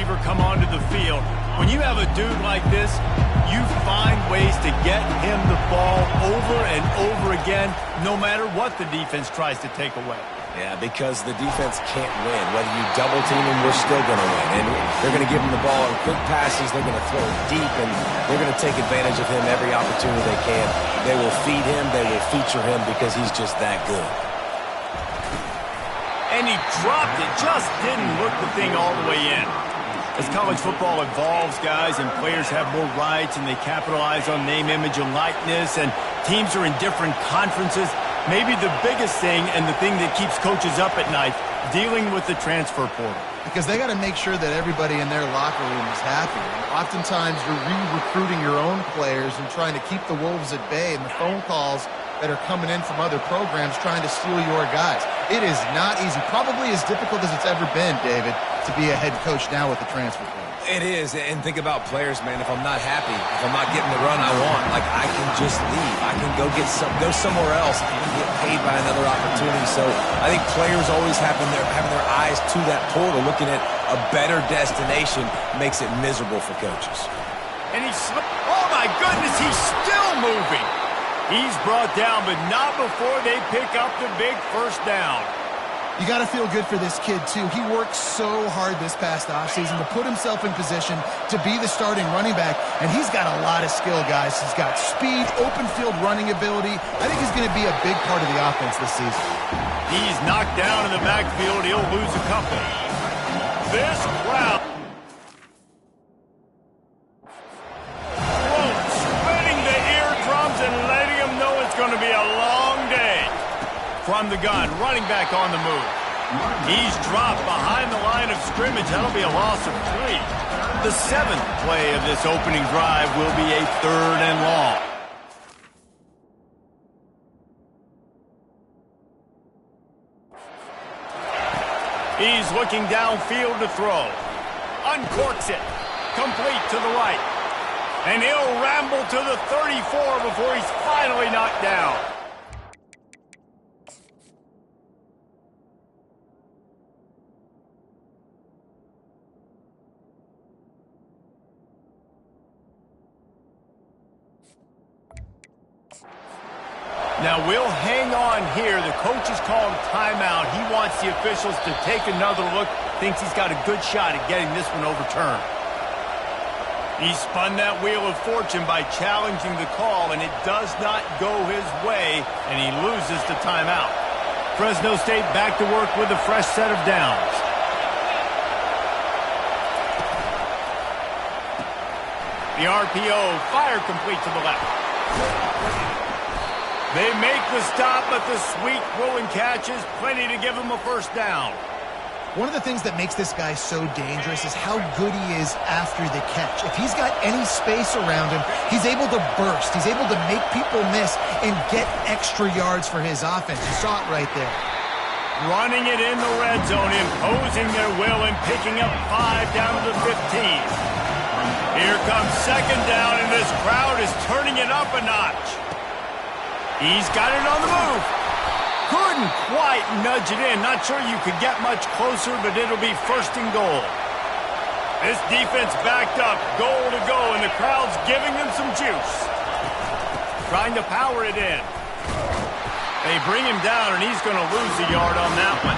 receiver come onto the field. When you have a dude like this, you find ways to get him the ball over and over again, no matter what the defense tries to take away. Yeah, because the defense can't win. Whether you double team him, we're still going to win. And they're going to give him the ball in quick passes. They're going to throw it deep, and they're going to take advantage of him every opportunity they can. They will feed him. They will feature him because he's just that good. And he dropped it. Just didn't look the thing all the way in. As college football evolves, guys, and players have more rights and they capitalize on name, image, and likeness, and teams are in different conferences, maybe the biggest thing and the thing that keeps coaches up at night, dealing with the transfer portal. Because they got to make sure that everybody in their locker room is happy. And oftentimes you're re-recruiting your own players and trying to keep the wolves at bay, and the phone calls that are coming in from other programs trying to steal your guys. It is not easy. Probably as difficult as it's ever been, David, to be a head coach now with the transfer portal. It is, and think about players, man. If I'm not happy, if I'm not getting the run I want, like, I can just leave. I can go somewhere else. I can get paid by another opportunity. So I think players always having their eyes to that portal, looking at a better destination, makes it miserable for coaches. And oh my goodness, he's still moving. He's brought down, but not before they pick up the big first down. You got to feel good for this kid, too. He worked so hard this past offseason to put himself in position to be the starting running back, and he's got a lot of skill, guys. He's got speed, open field running ability. I think he's going to be a big part of the offense this season. He's knocked down in the backfield. He'll lose a couple. This crowd. Spinning the eardrums and letting them know it's going to be a long day. From the gun, running back on the move. He's dropped behind the line of scrimmage. That'll be a loss of 3. The 7th play of this opening drive will be a 3rd and long. He's looking downfield to throw. Uncorks it. Complete to the right. And he'll ramble to the 34 before he's finally knocked down. Now, we'll hang on here. The coach has called timeout. He wants the officials to take another look. Thinks he's got a good shot at getting this one overturned. He spun that wheel of fortune by challenging the call, and it does not go his way, and he loses the timeout. Fresno State back to work with a fresh set of downs. The RPO, fire complete to the left. They make the stop, but the sweet rolling catch is plenty to give them a first down. One of the things that makes this guy so dangerous is how good he is after the catch. If he's got any space around him, he's able to burst. He's able to make people miss and get extra yards for his offense. You saw it right there. Running it in the red zone, imposing their will and picking up 5 down to the 15. Here comes 2nd down, and this crowd is turning it up a notch. He's got it on the move. Couldn't quite nudge it in. Not sure you could get much closer, but it'll be 1st and goal. This defense backed up, goal to go, and the crowd's giving them some juice. Trying to power it in. They bring him down, and he's going to lose a yard on that one.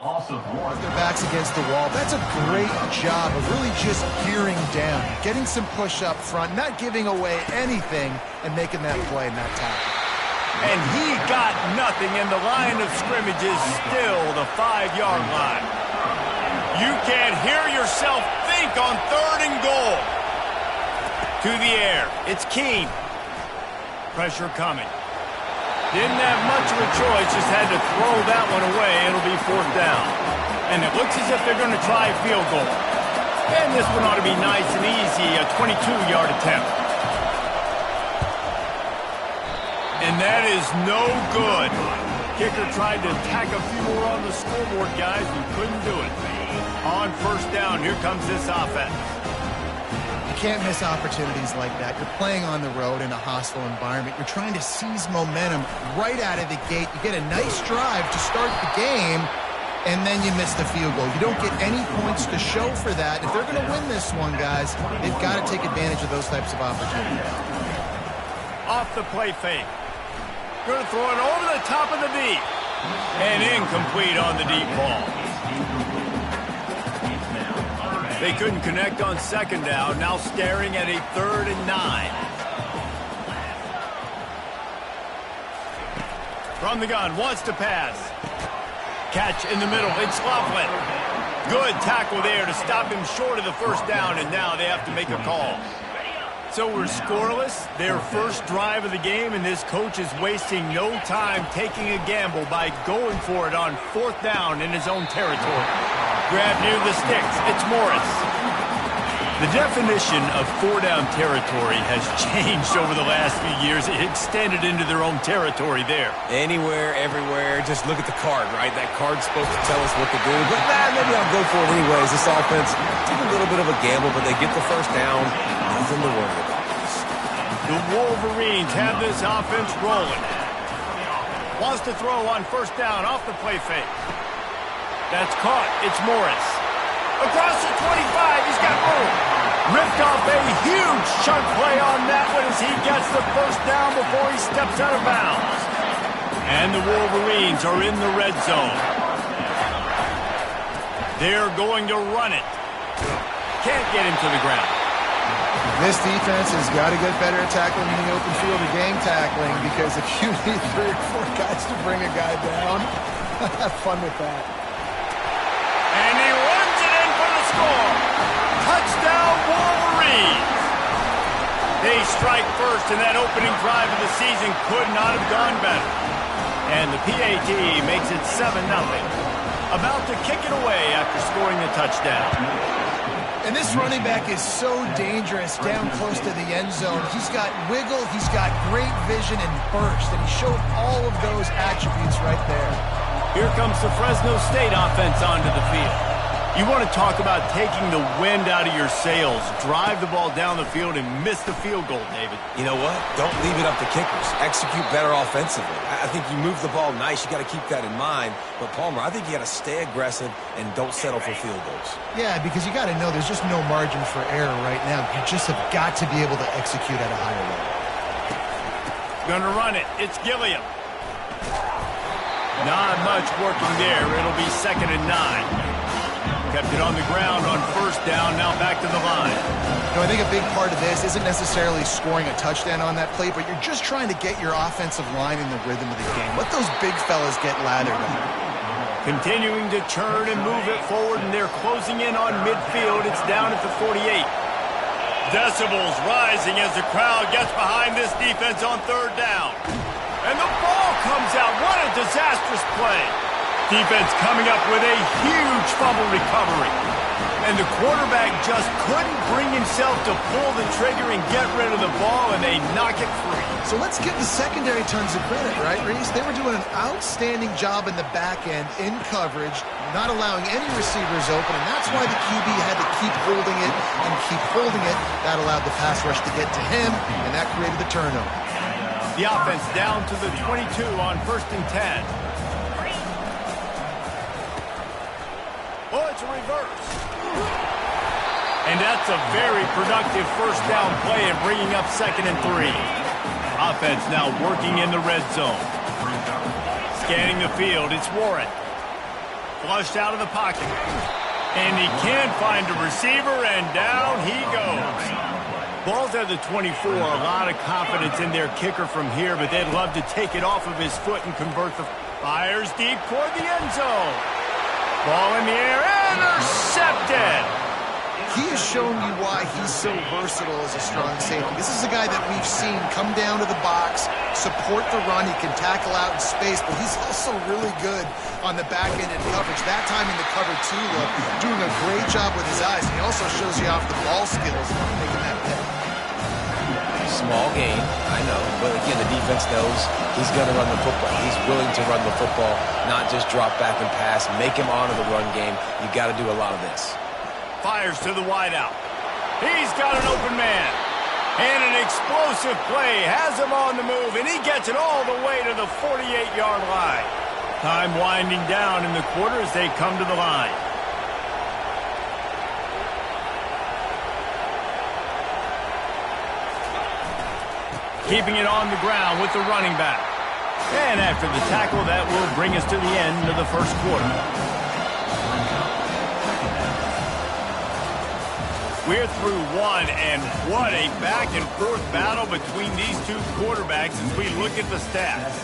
With their backs against the wall, that's a great job of really just gearing down, getting some push up front, not giving away anything, and making that play and that tackle. And he got nothing, and the line of scrimmage is still the 5-yard line. You can't hear yourself think on 3rd and goal. To the air. It's Keene. Pressure coming. Didn't have much of a choice, just had to throw that one away. It'll be 4th down. And it looks as if they're going to try a field goal. And this one ought to be nice and easy, a 22-yard attempt. And that is no good. Kicker tried to tack a few more on the scoreboard, guys, and couldn't do it. On 1st down, here comes this offense. You can't miss opportunities like that. You're playing on the road in a hostile environment. You're trying to seize momentum right out of the gate. You get a nice drive to start the game, and then you miss the field goal. You don't get any points to show for that. If they're going to win this one, guys, they've got to take advantage of those types of opportunities. Off the play fake. Going to throw it over the top of the deep. And incomplete on the deep ball. They couldn't connect on 2nd down. Now staring at a 3rd and 9. From the gun, wants to pass. Catch in the middle. It's Laughlin. Good tackle there to stop him short of the 1st down, and now they have to make a call. So we're scoreless, their first drive of the game, and this coach is wasting no time taking a gamble by going for it on 4th down in his own territory. Grab near the sticks. It's Morris. The definition of 4-down territory has changed over the last few years. It extended into their own territory there. Anywhere, everywhere, just look at the card, right? That card's supposed to tell us what to do, but maybe I'll go for it anyways. This offense took a little bit of a gamble, but they get the 1st down. Nothing to worry about. The Wolverines have this offense rolling. Wants to throw on 1st down off the play fake. That's caught. It's Morris. Across the 25, he's got room. Ripped off a huge chunk play on that one as he gets the 1st down before he steps out of bounds. And the Wolverines are in the red zone. They're going to run it. Can't get him to the ground. This defense has got to get better at tackling in the open field or game tackling, because if you need 3 or 4 guys to bring a guy down, have fun with that. And he runs it in for the score. Touchdown, Wolverines. They strike first, and that opening drive of the season could not have gone better. And the PAT makes it 7-0. About to kick it away after scoring the touchdown. And this running back is so dangerous down close to the end zone. He's got wiggle, he's got great vision and burst, and he showed all of those attributes right there. Here comes the Fresno State offense onto the field. You want to talk about taking the wind out of your sails. Drive the ball down the field and miss the field goal, David. You know what? Don't leave it up to kickers. Execute better offensively. I think you move the ball nice. You got to keep that in mind. But, Palmer, I think you got to stay aggressive and don't settle for field goals. Yeah, because you got to know there's just no margin for error right now. You just have got to be able to execute at a higher level. Gonna run it. It's Gilliam. Not much working there. It'll be 2nd and 9. Kept it on the ground on 1st down, now back to the line. I think a big part of this isn't necessarily scoring a touchdown on that play, but you're just trying to get your offensive line in the rhythm of the game. Let those big fellas get lathered up. Continuing to churn and move it forward, and they're closing in on midfield. It's down at the 48. Decibels rising as the crowd gets behind this defense on 3rd down. And the ball comes out. What a disastrous play. Defense coming up with a huge fumble recovery. And the quarterback just couldn't bring himself to pull the trigger and get rid of the ball, and they knock it free. So let's give the secondary tons of credit, right, Reese? They were doing an outstanding job in the back end, in coverage, not allowing any receivers open, and that's why the QB had to keep holding it and keep holding it. That allowed the pass rush to get to him, and that created the turnover. The offense down to the 22 on 1st and 10. Oh, it's a reverse. And that's a very productive 1st down play and bringing up 2nd and 3. Offense now working in the red zone. Scanning the field, it's Warren. flushed out of the pocket. And he can't find a receiver, and down he goes. Ball's at the 24. A lot of confidence in their kicker from here, but they'd love to take it off of his foot and convert the fires deep toward the end zone. Ball in the air, intercepted. He has shown you why he's so versatile as a strong safety. This is a guy that we've seen come down to the box, support the run. He can tackle out in space, but he's also really good on the back end in coverage. That time in the cover two look, doing a great job with his eyes. He also shows you off the ball skills, making that pick. Small game, I know, but again, the defense knows he's going to run the football. He's willing to run the football, not just drop back and pass, make him honor the run game. You got to do a lot of this. Fires to the wideout. He's got an open man. And an explosive play has him on the move, and he gets it all the way to the 48-yard line. Time winding down in the quarter as they come to the line. Keeping it on the ground with the running back. And after the tackle, that will bring us to the end of the first quarter. We're through one, and what a back-and-forth battle between these two quarterbacks as we look at the stats.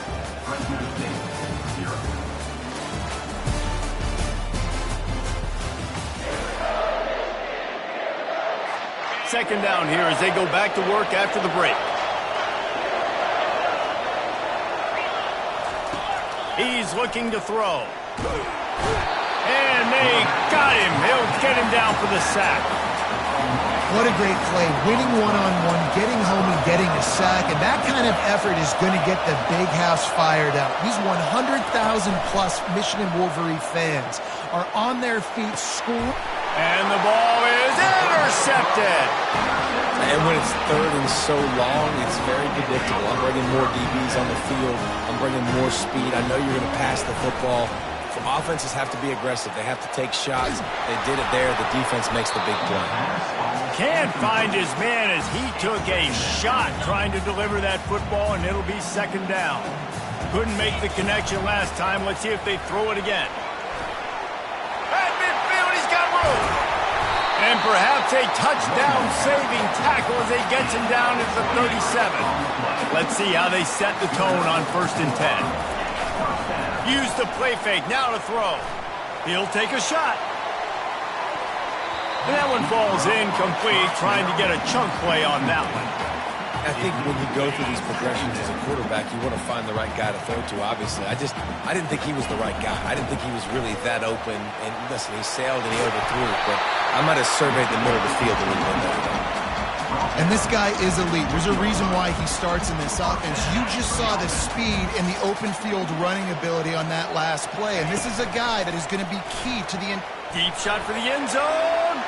Second down here as they go back to work after the break. He's looking to throw. And they got him. He'll get him down for the sack. What a great play. Winning one-on-one, getting home and getting a sack. And that kind of effort is going to get the big house fired up. These 100,000-plus Michigan Wolverine fans are on their feet scoring. And the ball is intercepted. And when it's third and so long, it's very predictable. I'm bringing more DBs on the field. I'm bringing more speed. I know you're going to pass the football. Offenses have to be aggressive. They have to take shots. They did it there. The defense makes the big play. Can't find his man as he took a shot trying to deliver that football, and it'll be second down. Couldn't make the connection last time. Let's see if they throw it again. At midfield, he's got room. And perhaps a touchdown-saving tackle as he gets him down at the 37. Let's see how they set the tone on 1st and 10. Use the play fake, now to throw. He'll take a shot. And that one falls incomplete, trying to get a chunk play on that one. I think when you go through these progressions as a quarterback, you want to find the right guy to throw to, obviously. I didn't think he was the right guy. I didn't think he was really that open. And listen, he sailed and he overthrew it, but I might have surveyed the middle of the field a little bit better. And this guy is elite. There's a reason why he starts in this offense. You just saw the speed and the open field running ability on that last play. And this is a guy that is going to be key to the end. Deep shot for the end zone.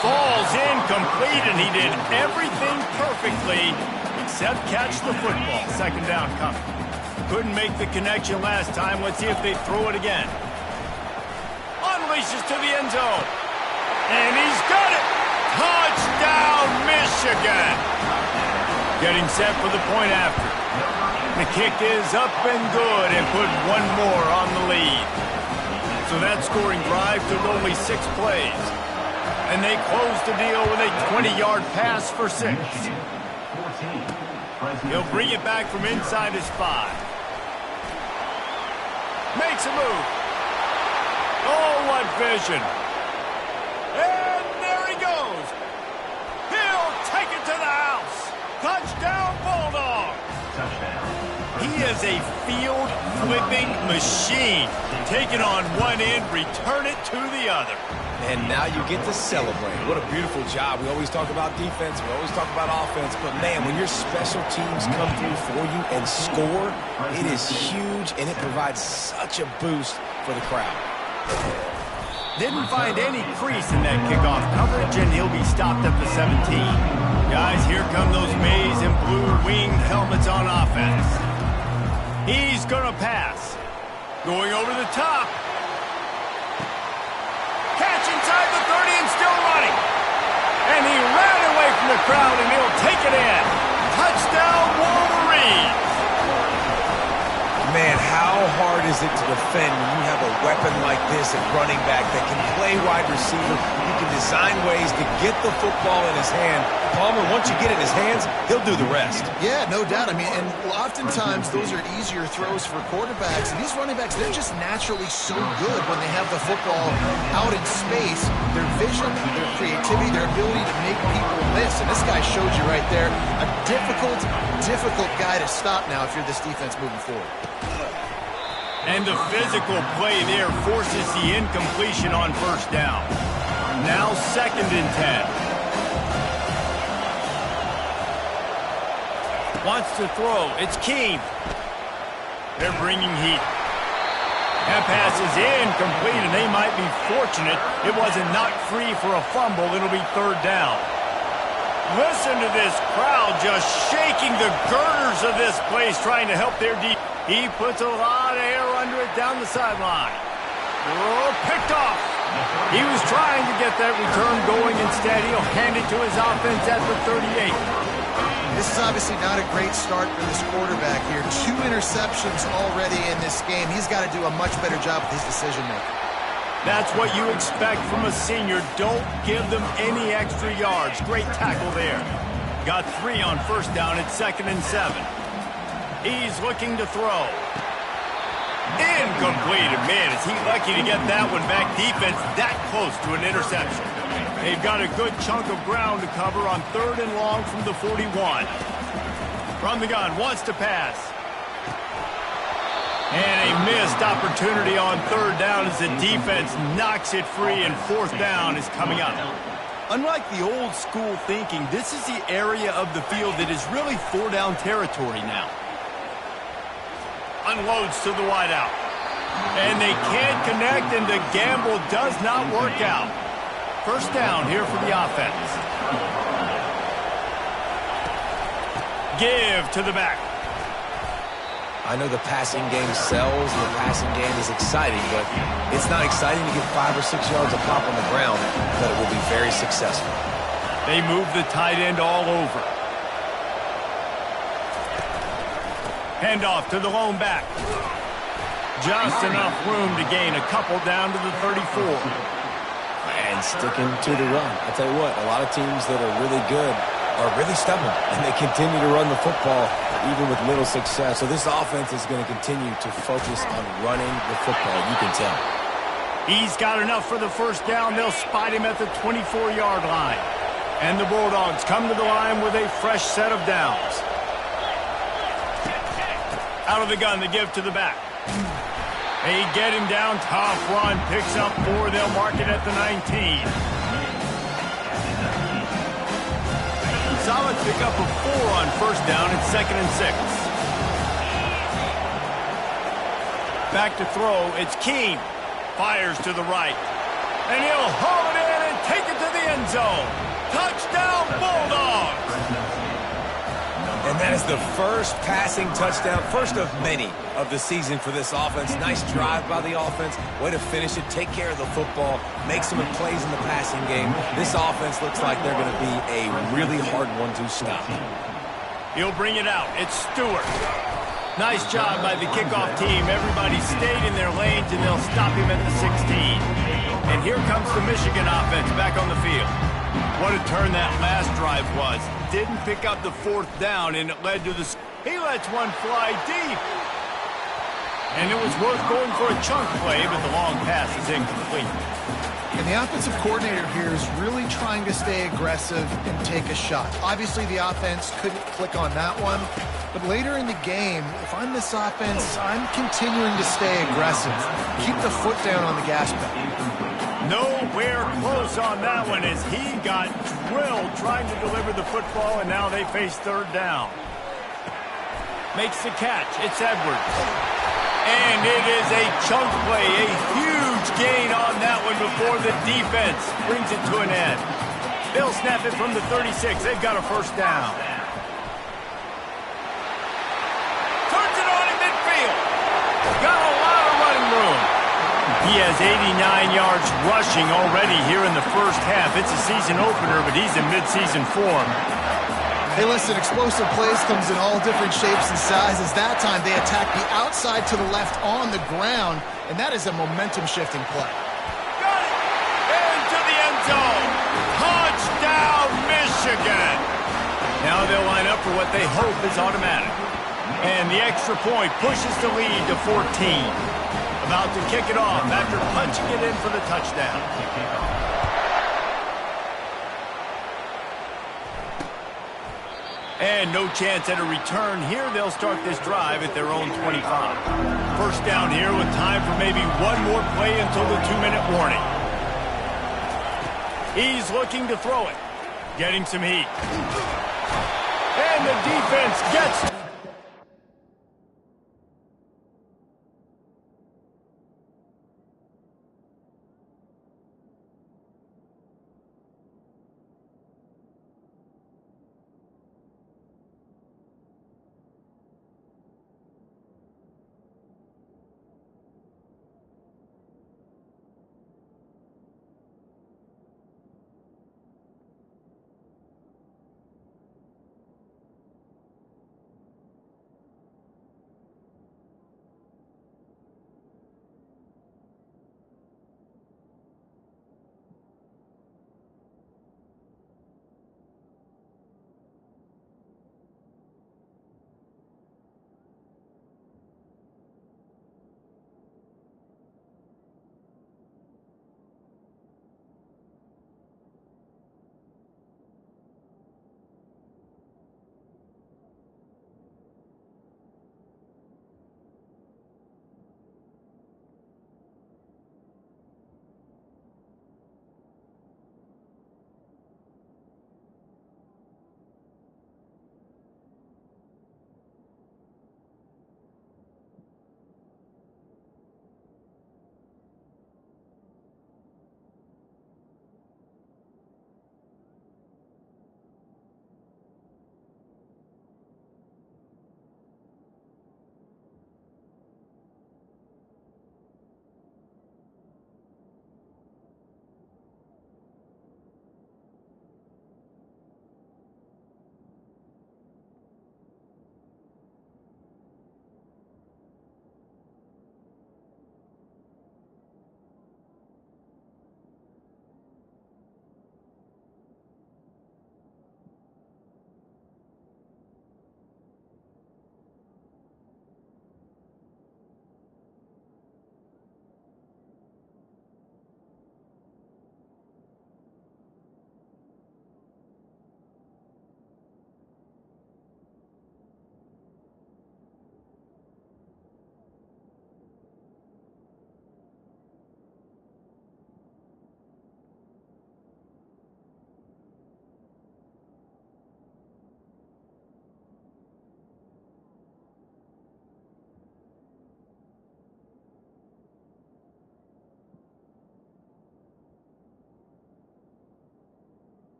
Falls incomplete, and he did everything perfectly except catch the football. Second down coming. Couldn't make the connection last time. Let's see if they throw it again. Unleashes to the end zone. And he's got it. Touchdown, Michigan! Getting set for the point after. The kick is up and good and put one more on the lead. So that scoring drive took only 6 plays. And they closed the deal with a 20-yard pass for 6. He'll bring it back from inside his 5. Makes a move. Oh, what vision. To the house. Touchdown, Bulldog. He is a field-flipping machine. Take it on one end, return it to the other. And now you get to celebrate. What a beautiful job. We always talk about defense. We always talk about offense. But, man, when your special teams come through for you and score, it is huge, and it provides such a boost for the crowd. Didn't find any crease in that kickoff coverage, and he'll be stopped at the 17. Guys, here come those maize and blue winged helmets on offense. He's going to pass. Going over the top. Catch inside the 30 and still running. And he ran away from the crowd, and he'll take it in. Touchdown, Wolverines. Man, how hard is it to defend when you have a weapon like this at running back that can play wide receiver? He can design ways to get the football in his hand. Palmer, once you get it in his hands, he'll do the rest. Yeah, no doubt. I mean, and oftentimes those are easier throws for quarterbacks. And these running backs, they're just naturally so good when they have the football out in space. Their vision, their creativity, their ability to make people miss. And this guy showed you right there, a difficult guy to stop now if you're this defense moving forward. And the physical play there forces the incompletion on first down. Now 2nd and 10. Wants to throw. It's Keene. They're bringing heat. That pass is incomplete, and they might be fortunate it wasn't knocked free for a fumble. It'll be 3rd down. Listen to this crowd just shaking the girders of this place, trying to help their defense. He puts a lot of air under it down the sideline. Oh, picked off. He was trying to get that return going. Instead, he'll hand it to his offense at the 38. This is obviously not a great start for this quarterback here. 2 interceptions already in this game. He's got to do a much better job with his decision-making. That's what you expect from a senior. Don't give them any extra yards. Great tackle there. Got 3 on first down at 2nd and 7. He's looking to throw. Incomplete. Man, is he lucky to get that one back. Defense that close to an interception. They've got a good chunk of ground to cover on 3rd and long from the 41. From the gun, wants to pass. And a missed opportunity on 3rd down as the defense knocks it free, and 4th down is coming up. Unlike the old school thinking, this is the area of the field that is really 4-down territory now. Unloads to the wideout. And they can't connect, and the gamble does not work out. 1st down here for the offense. Give to the back. I know the passing game sells, and the passing game is exciting, but it's not exciting to get 5 or 6 yards a pop on the ground, but it will be very successful. They move the tight end all over. Handoff to the lone back. Just enough room to gain a couple down to the 34. And sticking to the run. I'll tell you what, a lot of teams that are really good are really stubborn, and they continue to run the football even with little success. So this offense is going to continue to focus on running the football, you can tell. He's got enough for the 1st down. They'll spot him at the 24-yard line. And the Bulldogs come to the line with a fresh set of downs. Out of the gun, the give to the back. They get him down. Tough run. Picks up 4. They'll mark it at the 19. Solid pick up of 4 on first down at 2nd and 6. Back to throw. It's Keene. Fires to the right. And he'll haul it in and take it to the end zone. Touchdown, Bulldogs! And that is the first passing touchdown, first of many of the season for this offense. Nice drive by the offense. Way to finish it, take care of the football, make some plays in the passing game. This offense looks like they're going to be a really hard one to stop. He'll bring it out. It's Stewart. Nice job by the kickoff team. Everybody stayed in their lanes, and they'll stop him at the 16. And here comes the Michigan offense back on the field. What a turn that last drive was. Didn't pick up the 4th down, and it led to the... He lets one fly deep. And it was worth going for a chunk play, but the long pass is incomplete. And the offensive coordinator here is really trying to stay aggressive and take a shot. Obviously, the offense couldn't click on that one. But later in the game, if I'm this offense, I'm continuing to stay aggressive. Keep the foot down on the gas pedal. Nowhere close on that one as he got drilled trying to deliver the football, and now they face 3rd down. Makes the catch. It's Edwards. And it is a chunk play, a huge gain on that one before the defense brings it to an end. They'll snap it from the 36. They've got a 1st down. Turns it on in midfield. Got a lot of running room. He has 89 yards rushing already here in the first half. It's a season opener, but he's in midseason form. Hey, listen, explosive plays comes in all different shapes and sizes. That time they attack the outside to the left on the ground, and that is a momentum-shifting play. Got it! Into the end zone. Touchdown, Michigan! Now they'll line up for what they hope is automatic. And the extra point pushes the lead to 14. About to kick it off after punching it in for the touchdown. And no chance at a return here. They'll start this drive at their own 25. First down here with time for maybe one more play until the 2-minute warning. He's looking to throw it. Getting some heat. And the defense gets it.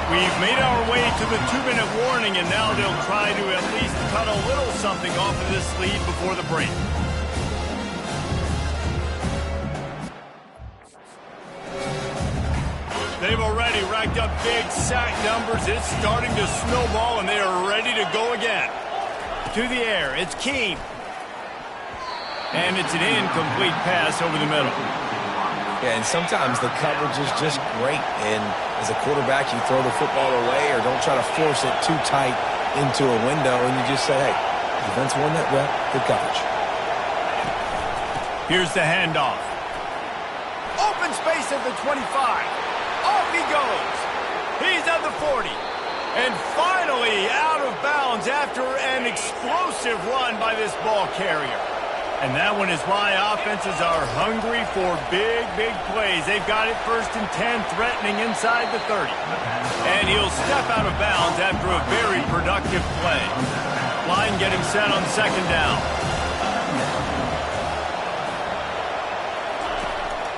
We've made our way to the 2-minute warning, and now they'll try to at least cut a little something off of this lead before the break. They've already racked up big sack numbers. It's starting to snowball, and they are ready to go again. To the air, it's Keene. And it's an incomplete pass over the middle. Yeah, and sometimes the coverage is just great. And as a quarterback, you throw the football away or don't try to force it too tight into a window, and you just say, hey, defense won that rep, good coverage. Here's the handoff. Open space at the 25. Off he goes. He's at the 40. And finally out of bounds after an explosive run by this ball carrier. And that one is why offenses are hungry for big, big plays. They've got it 1st and 10, threatening inside the 30. And he'll step out of bounds after a very productive play. Line getting set on 2nd down.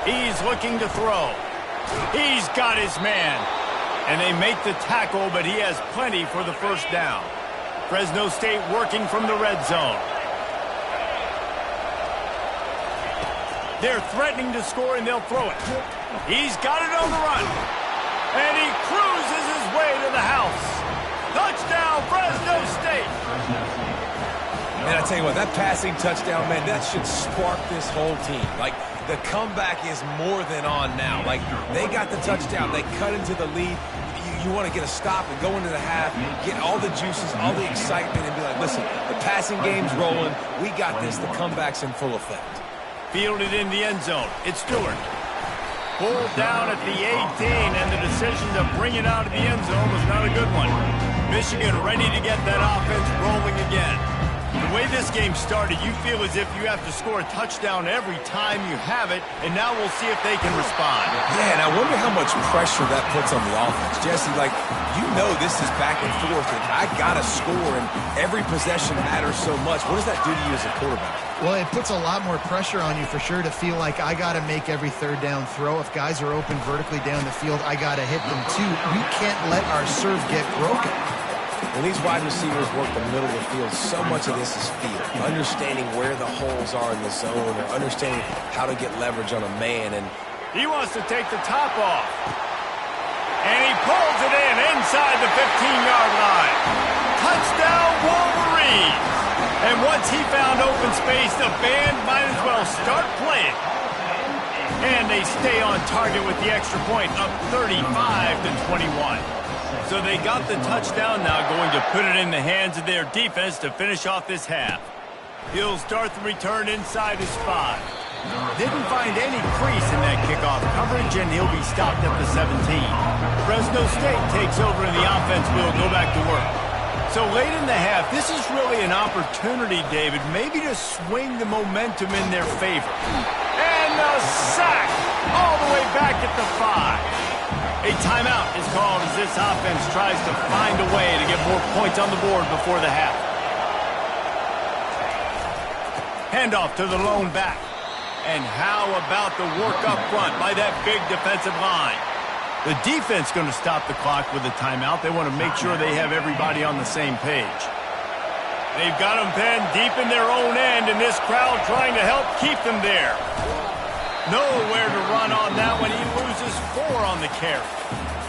He's looking to throw. He's got his man. And they make the tackle, but he has plenty for the 1st down. Fresno State working from the red zone. They're threatening to score, and they'll throw it. He's got it on the run. And he cruises his way to the house. Touchdown, Fresno State. Man, I tell you what, that passing touchdown, man, that should spark this whole team. Like, the comeback is more than on now. Like, they got the touchdown. They cut into the lead. You want to get a stop and go into the half, get all the juices, all the excitement, and be like, listen, the passing game's rolling. We got this. The comeback's in full effect. Fielded in the end zone. It's Stewart. Pulled down at the 18, and the decision to bring it out of the end zone was not a good one. Michigan ready to get that offense rolling again. The way this game started, you feel as if you have to score a touchdown every time you have it, and now we'll see if they can respond. Yeah, and I wonder how much pressure that puts on the offense. Jesse, like, you know this is back and forth, and I got to score, and every possession matters so much. What does that do to you as a quarterback? Well, it puts a lot more pressure on you for sure to feel like I got to make every 3rd down throw. If guys are open vertically down the field, I got to hit them too. We can't let our serve get broken. When these wide receivers work the middle of the field, so much of this is feel. Understanding where the holes are in the zone, or understanding how to get leverage on a man. And he wants to take the top off. And he pulls it in inside the 15-yard line. Touchdown, Wolverines! And once he found open space, the band might as well start playing. And they stay on target with the extra point, up 35-21. So they got the touchdown, now going to put it in the hands of their defense to finish off this half. He'll start the return inside his 5. Didn't find any crease in that kickoff coverage, and he'll be stopped at the 17. Fresno State takes over, and the offense will go back to work. So late in the half, this is really an opportunity, David, maybe to swing the momentum in their favor. And a sack all the way back at the 5. A timeout is called as this offense tries to find a way to get more points on the board before the half. Handoff to the lone back. And how about the work up front by that big defensive line? The defense going to stop the clock with a timeout. They want to make sure they have everybody on the same page. They've got them pinned deep in their own end, and this crowd trying to help keep them there. Nowhere to run on that one. He loses 4 on the carry.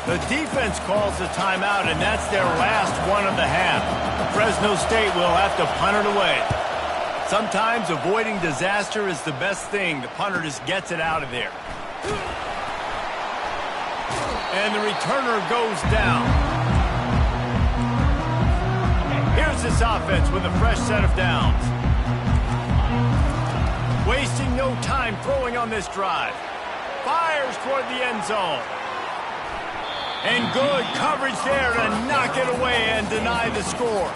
The defense calls the timeout, and that's their last one of the half. Fresno State will have to punt it away. Sometimes avoiding disaster is the best thing. The punter just gets it out of there. And the returner goes down. Here's this offense with a fresh set of downs. Wasting no time throwing on this drive. Fires toward the end zone. And good coverage there to knock it away and deny the score.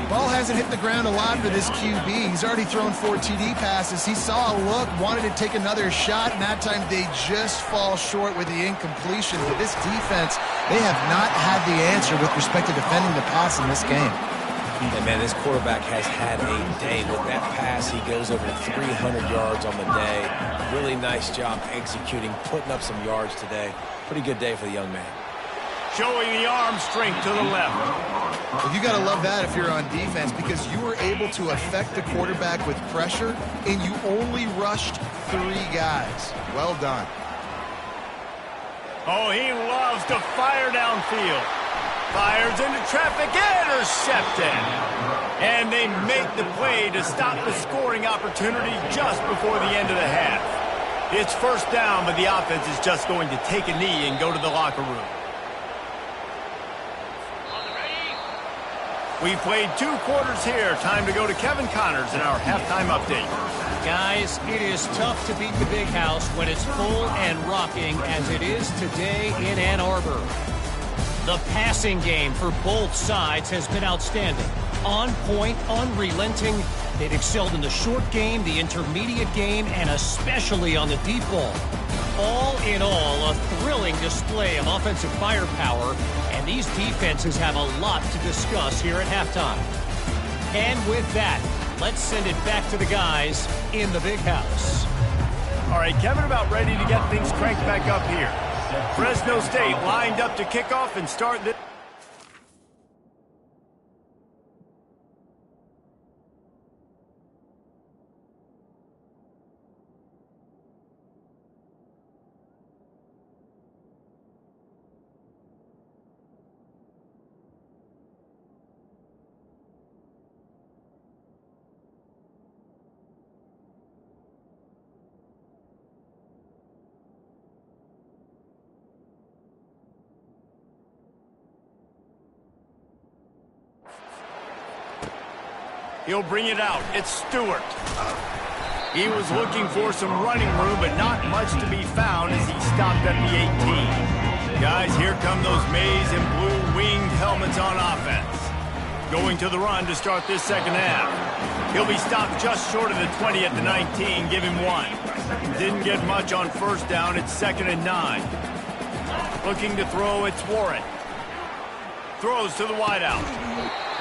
Ball hasn't hit the ground a lot for this QB. He's already thrown 4 TD passes. He saw a look, wanted to take another shot, and that time they just fall short with the incompletion. But this defense, they have not had the answer with respect to defending the pass in this game. And man, this quarterback has had a day. With that pass, he goes over 300 yards on the day. Really nice job executing, putting up some yards today. Pretty good day for the young man. Showing the arm strength to the left. Well, you got to love that if you're on defense, because you were able to affect the quarterback with pressure, and you only rushed 3 guys. Well done. Oh, he loves to fire downfield. Fires into traffic, intercepted. And they make the play to stop the scoring opportunity just before the end of the half. It's first down, but the offense is just going to take a knee and go to the locker room. We played 2 quarters here. Time to go to Kevin Connors in our halftime update. Guys, it is tough to beat the Big House when it's full and rocking as it is today in Ann Arbor. The passing game for both sides has been outstanding. On point, unrelenting. They've excelled in the short game, the intermediate game, and especially on the deep ball. All in all, a thrilling display of offensive firepower, and these defenses have a lot to discuss here at halftime. And with that, let's send it back to the guys in the Big House. All right, Kevin, about ready to get things cranked back up here. Fresno State lined up to kick off and start this. He'll bring it out. It's Stewart. He was looking for some running room, but not much to be found as he stopped at the 18. Guys, here come those maize and blue winged helmets on offense. Going to the run to start this second half. He'll be stopped just short of the 20 at the 19. Give him 1. Didn't get much on first down. It's 2nd and 9. Looking to throw, it's Warren. Throws to the wideout.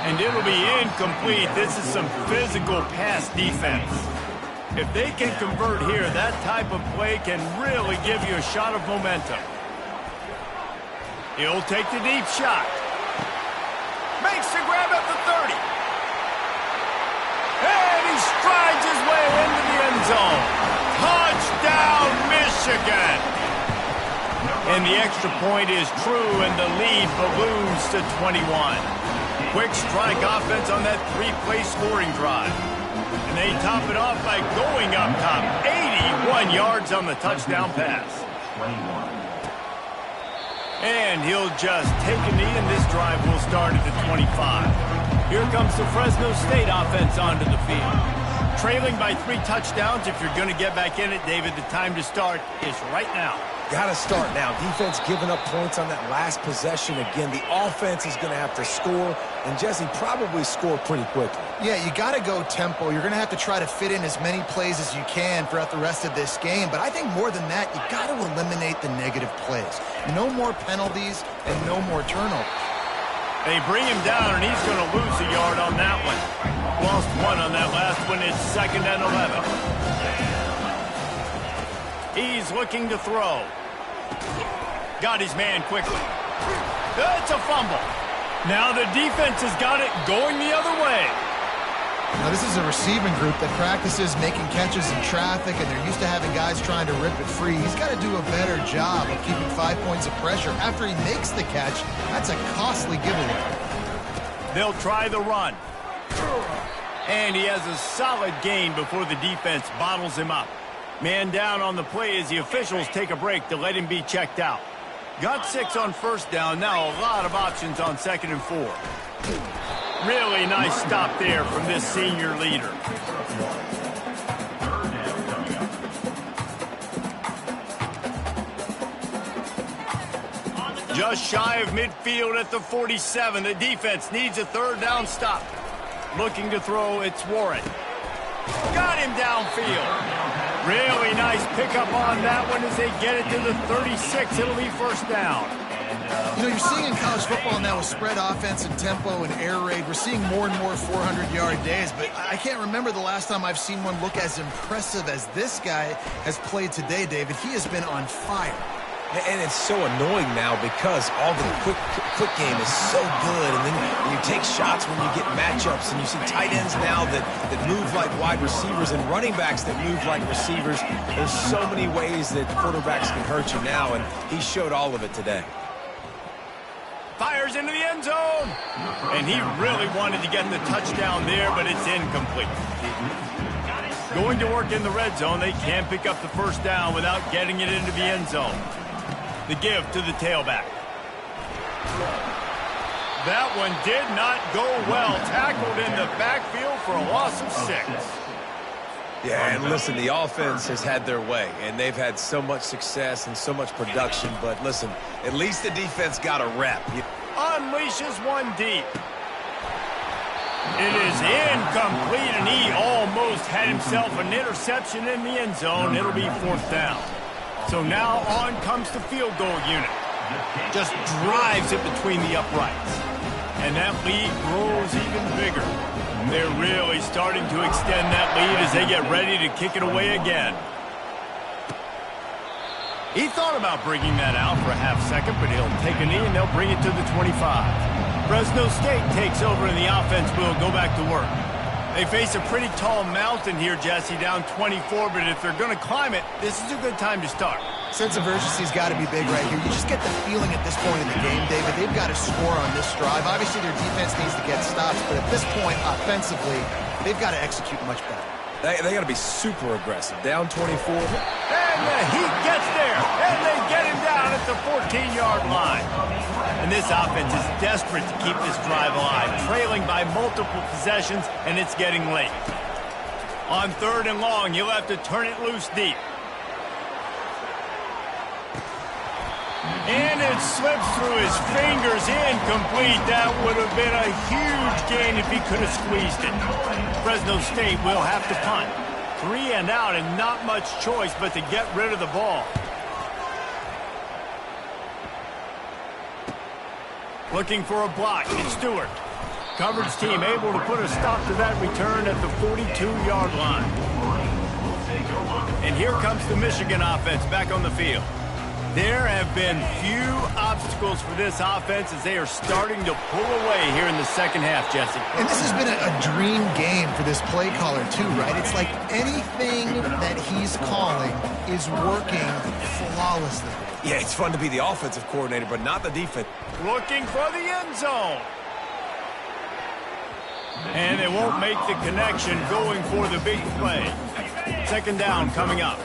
And it'll be incomplete. This is some physical pass defense. If they can convert here, that type of play can really give you a shot of momentum. He'll take the deep shot. Makes the grab at the 30. And he strides his way into the end zone. Touchdown, Michigan! And the extra point is true, and the lead balloons to 21. Quick strike offense on that 3-play scoring drive. And they top it off by going up top. 81 yards on the touchdown pass. And he'll just take a knee, and this drive will start at the 25. Here comes the Fresno State offense onto the field. Trailing by 3 touchdowns. If you're going to get back in it, David, the time to start is right now. Got to start now. Defense giving up points on that last possession. Again, the offense is going to have to score, and Jesse probably score pretty quickly. Yeah, you got to go tempo. You're going to have to try to fit in as many plays as you can throughout the rest of this game. But I think more than that, you got to eliminate the negative plays. No more penalties and no more turnovers. They bring him down, and he's going to lose a yard on that one. Lost 1 on that last one. It's 2nd and 11. He's looking to throw. Got his man quickly. It's a fumble. Now the defense has got it going the other way. Now this is a receiving group that practices making catches in traffic, and they're used to having guys trying to rip it free. He's got to do a better job of keeping 5 points of pressure. After he makes the catch, that's a costly giveaway. They'll try the run. And he has a solid gain before the defense bottles him up. Man down on the play as the officials take a break to let him be checked out. Got 6 on first down. Now a lot of options on 2nd and 4. Really nice stop there from this senior leader. Just shy of midfield at the 47. The defense needs a 3rd down stop. Looking to throw, it's Warren. Got him downfield. Really nice pickup on that one as they get it to the 36. It'll be 1st down. You know, you're seeing in college football now with spread offense and tempo and air raid, we're seeing more and more 400-yard days, but I can't remember the last time I've seen one look as impressive as this guy has played today, David. He has been on fire. And it's so annoying now because all the quick game is so good, and then you take shots when you get matchups, and you see tight ends now that move like wide receivers and running backs that move like receivers. There's so many ways that quarterbacks can hurt you now, and he showed all of it today. Fires into the end zone, and he really wanted to get the touchdown there, but it's incomplete. Going to work in the red zone, they can't pick up the 1st down without getting it into the end zone. The give to the tailback. That one did not go well. Tackled in the backfield for a loss of 6. Yeah, and listen, the offense has had their way, and they've had so much success and so much production. But listen, at least the defense got a rep. Unleashes one deep. It is incomplete, and he almost had himself an interception in the end zone. It'll be 4th down. So now on comes the field goal unit. Just drives it between the uprights. And that lead grows even bigger. They're really starting to extend that lead as they get ready to kick it away again. He thought about bringing that out for a half second, but he'll take a knee and they'll bring it to the 25. Fresno State takes over and the offense will go back to work. They face a pretty tall mountain here, Jesse, down 24, but if they're going to climb it, this is a good time to start. Sense of urgency's got to be big right here. You just get the feeling at this point in the game, David, they've got to score on this drive. Obviously, their defense needs to get stops, but at this point, offensively, they've got to execute much better. They got to be super aggressive. Down 24. And the Heat gets there, and they get him down at the 14-yard line. And this offense is desperate to keep this drive alive, trailing by multiple possessions, and it's getting late. On 3rd and long, you'll have to turn it loose deep. And it slips through his fingers, incomplete. That would have been a huge gain if he could have squeezed it. Fresno State will have to punt. 3 and out and not much choice but to get rid of the ball. Looking for a block, it's Stewart. Coverage team able to put a stop to that return at the 42-yard line. And here comes the Michigan offense back on the field. There have been few obstacles for this offense as they are starting to pull away here in the second half, Jesse. And this has been a dream game for this play caller, too, right? It's like anything that he's calling is working flawlessly. Yeah, it's fun to be the offensive coordinator, but not the defense. Looking for the end zone. And they won't make the connection going for the big play. 2nd down coming up.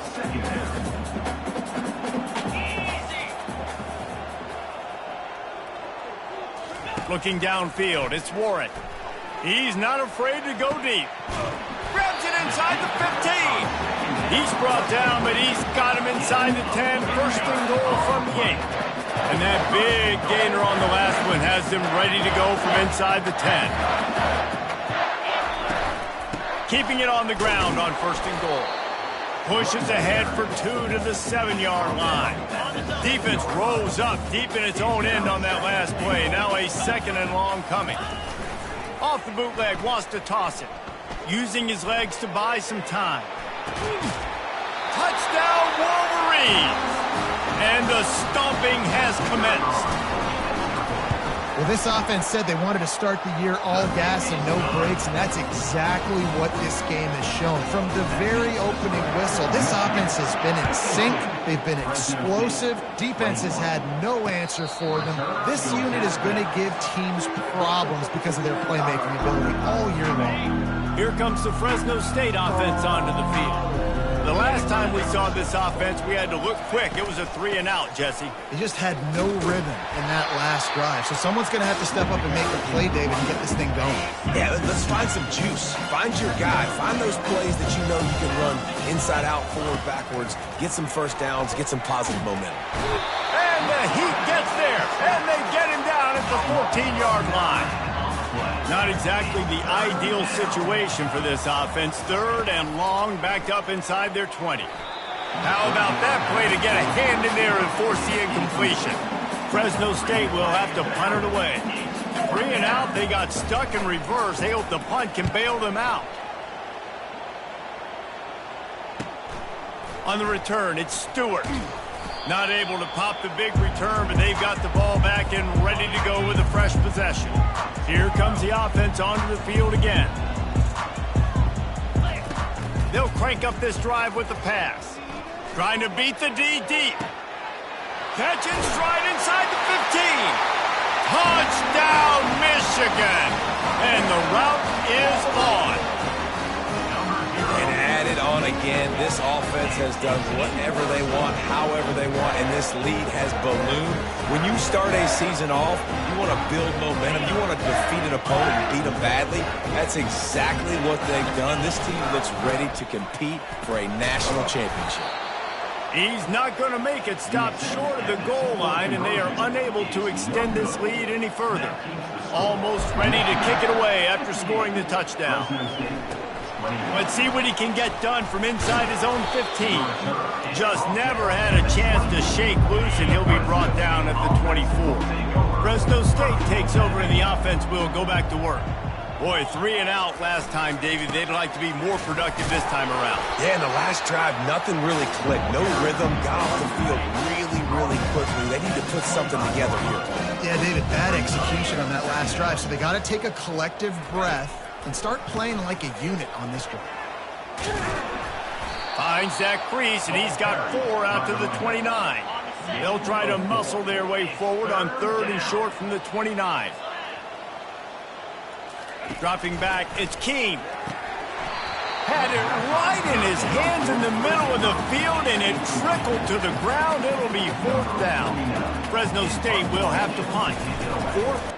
Looking downfield, it's Warren. He's not afraid to go deep. Grabs it inside the 15. He's brought down, but he's got him inside the 10. 1st and goal from the 8. And that big gainer on the last one has them ready to go from inside the 10. Keeping it on the ground on 1st and goal. Pushes ahead for 2 to the 7-yard line. Defense rolls up deep in its own end on that last play. Now a 2nd and long coming. Off the bootleg, wants to toss it. Using his legs to buy some time. Touchdown Wolverines! And the stomping has commenced. Well, this offense said they wanted to start the year all gas and no brakes, and that's exactly what this game has shown. From the very opening whistle, this offense has been in sync. They've been explosive. Defense has had no answer for them. This unit is going to give teams problems because of their playmaking ability all year long. Here comes the Fresno State offense onto the field. The last time we saw this offense, we had to look quick. It was a 3 and out, Jesse. They just had no rhythm in that last drive. So someone's going to have to step up and make a play, David, and get this thing going. Yeah, let's find some juice. Find your guy. Find those plays that you know you can run inside out, forward, backwards. Get some 1st downs. Get some positive momentum. And the Heat gets there. And they get him down at the 14-yard line. Not exactly the ideal situation for this offense. 3rd and long, backed up inside their 20. How about that play to get a hand in there and force the incompletion? Fresno State will have to punt it away. 3 and out, they got stuck in reverse. They hope the punt can bail them out. On the return, it's Stewart. Not able to pop the big return, but they've got the ball back and ready to go with a fresh possession. Here comes the offense onto the field again. They'll crank up this drive with the pass. Trying to beat the D deep. Catch and stride inside the 15. Touchdown, Michigan. And the route is on. And added on again, this offense has done whatever they want, however they want, and this lead has ballooned. When you start a season off, you want to build momentum. You want to defeat an opponent and beat them badly. That's exactly what they've done. This team looks ready to compete for a national championship. He's not going to make it. Stop short of the goal line, and they are unable to extend this lead any further. Almost ready to kick it away after scoring the touchdown. Let's see what he can get done from inside his own 15. Just never had a chance to shake loose, and he'll be brought down at the 24. Fresno State takes over, and the offense will go back to work. Boy, 3 and out last time, David. They'd like to be more productive this time around. Yeah, in the last drive, nothing really clicked. No rhythm, got off the field really quickly. They need to put something together here. Yeah, David, bad execution on that last drive. So they got to take a collective breath and start playing like a unit on this drive. Finds that crease, and he's got 4 out to the 29. They'll try to muscle their way forward on 3rd and short from the 29. Dropping back, it's Keene. Had it right in his hands in the middle of the field, and it trickled to the ground. It'll be 4th down. Fresno State will have to punt. 4th.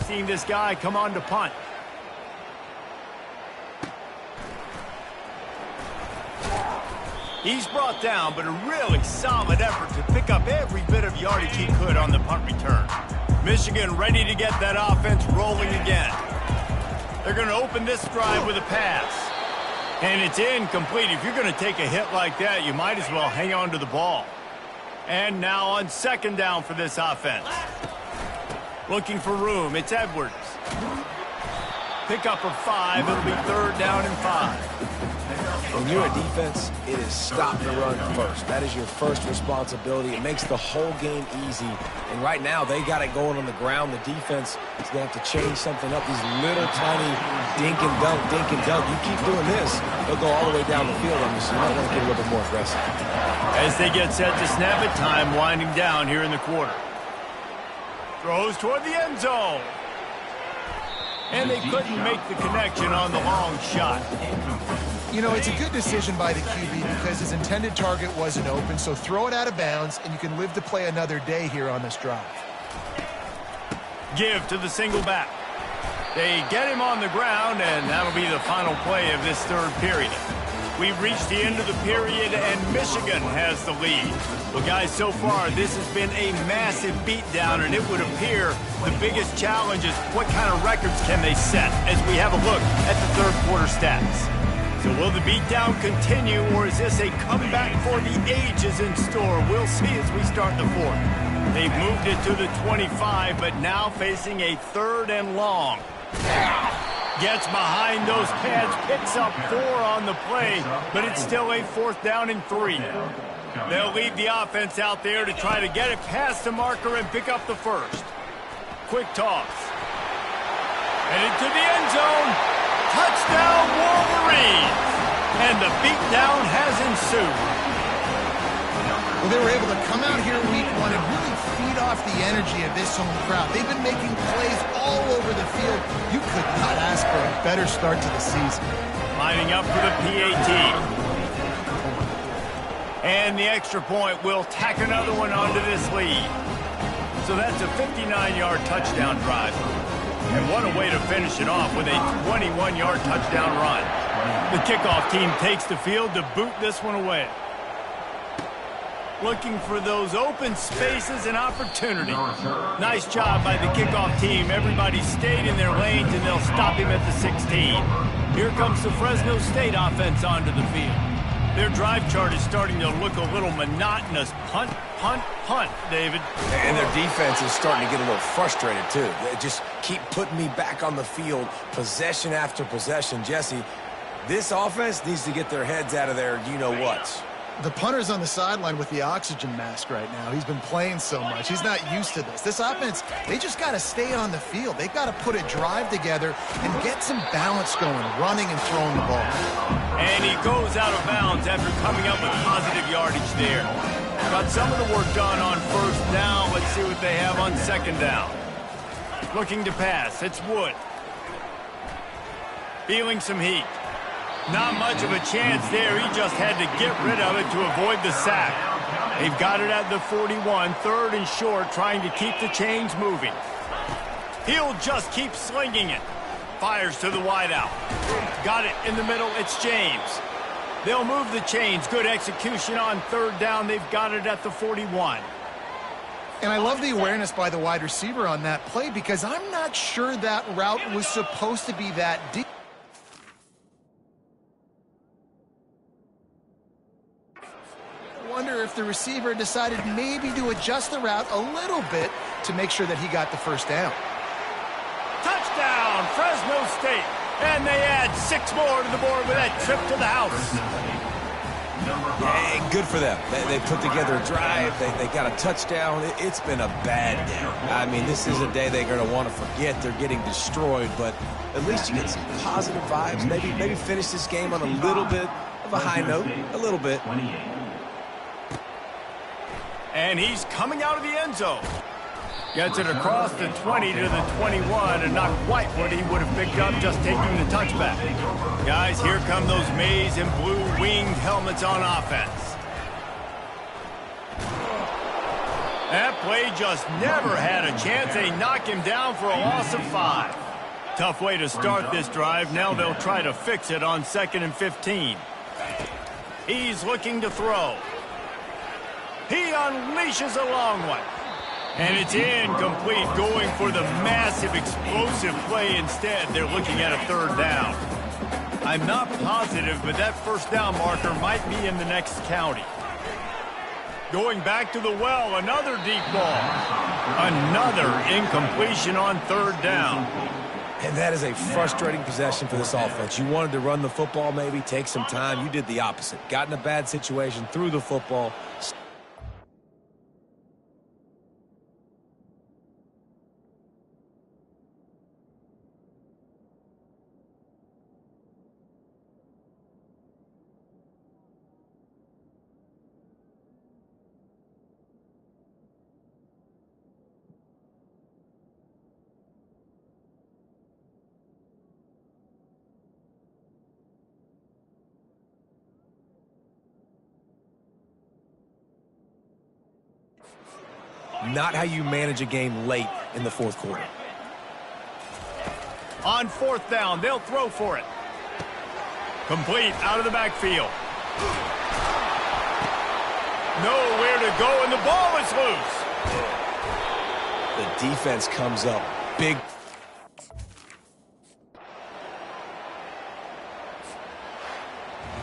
Seeing this guy come on to punt. He's brought down, but a really solid effort to pick up every bit of yardage he could on the punt return. Michigan ready to get that offense rolling again. They're going to open this drive with a pass. And it's incomplete. If you're going to take a hit like that, you might as well hang on to the ball. And now on 2nd down for this offense. Looking for room, it's Edwards. Pick up of 5, it'll be 3rd down and 5. When you're a defense, it is stop the run first. That is your first responsibility. It makes the whole game easy. And right now, they got it going on the ground. The defense is going to have to change something up. These little tiny dink and dunk, dink and dunk. You keep doing this, they'll go all the way down the field on you, so you might want to get a little bit more aggressive. As they get set to snap it, time winding down here in the quarter. Throws toward the end zone. And they couldn't make the connection on the long shot. You know, it's a good decision by the QB because his intended target wasn't open, so throw it out of bounds, and you can live to play another day here on this drive. Give to the single back. They get him on the ground, and that'll be the final play of this third period. We've reached the end of the period, and Michigan has the lead. Well, guys, so far, this has been a massive beatdown, and it would appear the biggest challenge is what kind of records can they set as we have a look at the third quarter stats. So will the beatdown continue, or is this a comeback for the ages in store? We'll see as we start the fourth. They've moved it to the 25, but now facing a third and long. Gets behind those pads, picks up 4 on the play, but it's still a 4th down and 3. They'll leave the offense out there to try to get it past the marker and pick up the first. Quick toss. And into the end zone. Touchdown, Wolverines! And the beatdown has ensued. Well, they were able to come out here week 1 and really feed off the energy of this home crowd. They've been making plays all over the field. You could not ask for a better start to the season. Lining up for the PAT. And the extra point will tack another one onto this lead. So that's a 59-yard touchdown drive. And what a way to finish it off with a 21-yard touchdown run. The kickoff team takes the field to boot this one away. Looking for those open spaces and opportunity. Nice job by the kickoff team. Everybody stayed in their lanes, and they'll stop him at the 16. Here comes the Fresno State offense onto the field. Their drive chart is starting to look a little monotonous. Punt, punt, punt, David. And their defense is starting to get a little frustrated, too. They just keep putting me back on the field, possession after possession. Jesse, this offense needs to get their heads out of their you-know-whats. The punter's on the sideline with the oxygen mask right now. He's been playing so much. He's not used to this. This offense, they just got to stay on the field. They've got to put a drive together and get some balance going, running and throwing the ball. And he goes out of bounds after coming up with positive yardage there. Got some of the work done on first down. Let's see what they have on second down. Looking to pass. It's Wood. Feeling some heat. Not much of a chance there. He just had to get rid of it to avoid the sack. They've got it at the 41, 3rd and short, trying to keep the chains moving. He'll just keep slinging it. Fires to the wideout. Got it in the middle. It's James. They'll move the chains. Good execution on 3rd down. They've got it at the 41. And I love the awareness by the wide receiver on that play because I'm not sure that route was supposed to be that deep. Wonder if the receiver decided maybe to adjust the route a little bit to make sure that he got the first down. Touchdown, Fresno State. And they add 6 more to the board with that trip to the house. Hey, good for them. They put together a drive. They got a touchdown. It's been a bad day. I mean, this is a day they're going to want to forget. They're getting destroyed, but at least you get some positive vibes. Maybe finish this game on a little bit of a high note. A little bit. And he's coming out of the end zone. Gets it across the 20 to the 21, and not quite what he would have picked up just taking the touchback. Guys, here come those maize and blue winged helmets on offense. That play just never had a chance. They knock him down for a loss of 5. Tough way to start this drive. Now they'll try to fix it on 2nd and 15. He's looking to throw. He unleashes a long one. And it's incomplete, going for the massive explosive play instead. They're looking at a 3rd down. I'm not positive, but that 1st down marker might be in the next county. Going back to the well, another deep ball. Another incompletion on 3rd down. And that is a frustrating possession for this offense. You wanted to run the football, maybe take some time. You did the opposite. Got in a bad situation, threw the football. not how you manage a game late in the fourth quarter. On fourth down, they'll throw for it. Complete out of the backfield. Nowhere to go, and the ball is loose. The defense comes up big.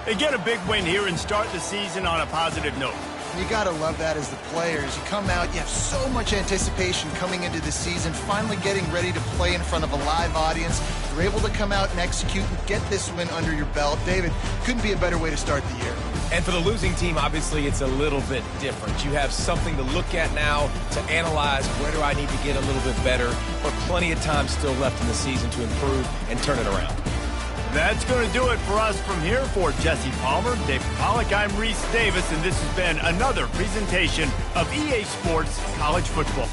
They get a big win here and start the season on a positive note. You got to love that as the players. You come out, you have so much anticipation coming into the season, finally getting ready to play in front of a live audience. You're able to come out and execute and get this win under your belt. David, couldn't be a better way to start the year. And for the losing team, obviously, it's a little bit different. You have something to look at now to analyze where do I need to get a little bit better, but plenty of time still left in the season to improve and turn it around. That's going to do it for us from here. For Jesse Palmer, David Pollack, I'm Reese Davis, and this has been another presentation of EA Sports College Football.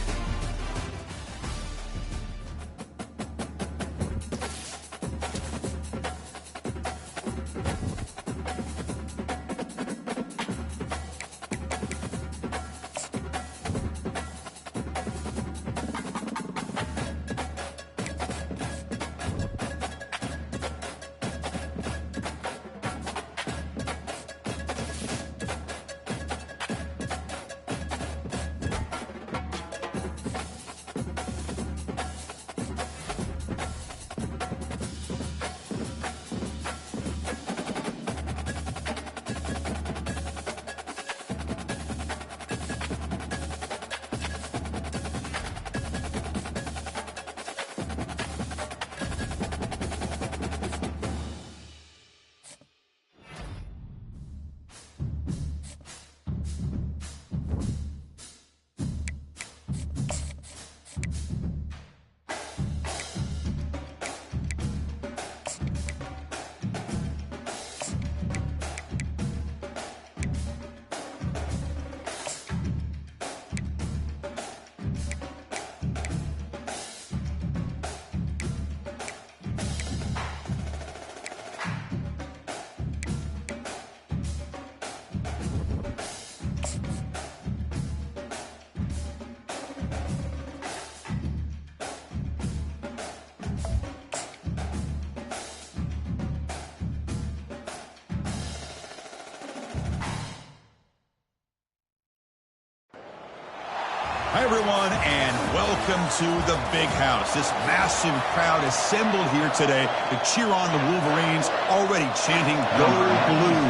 Hi, everyone, and welcome to the Big House. This massive crowd assembled here today to cheer on the Wolverines, already chanting "Go Blue."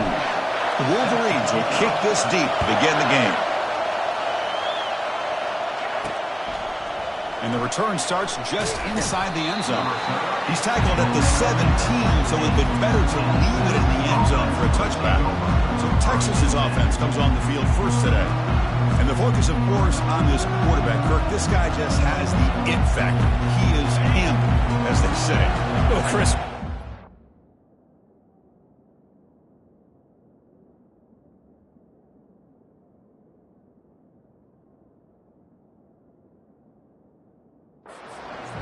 The Wolverines will kick this deep to begin the game. And the return starts just inside the end zone. He's tackled at the 17, so it would have been better to leave it in the end zone for a touchback. So Texas's offense comes on the field first today. And the focus, of course, on this quarterback, Kirk. This guy just has the it factor. He is him, as they say. Oh, Chris.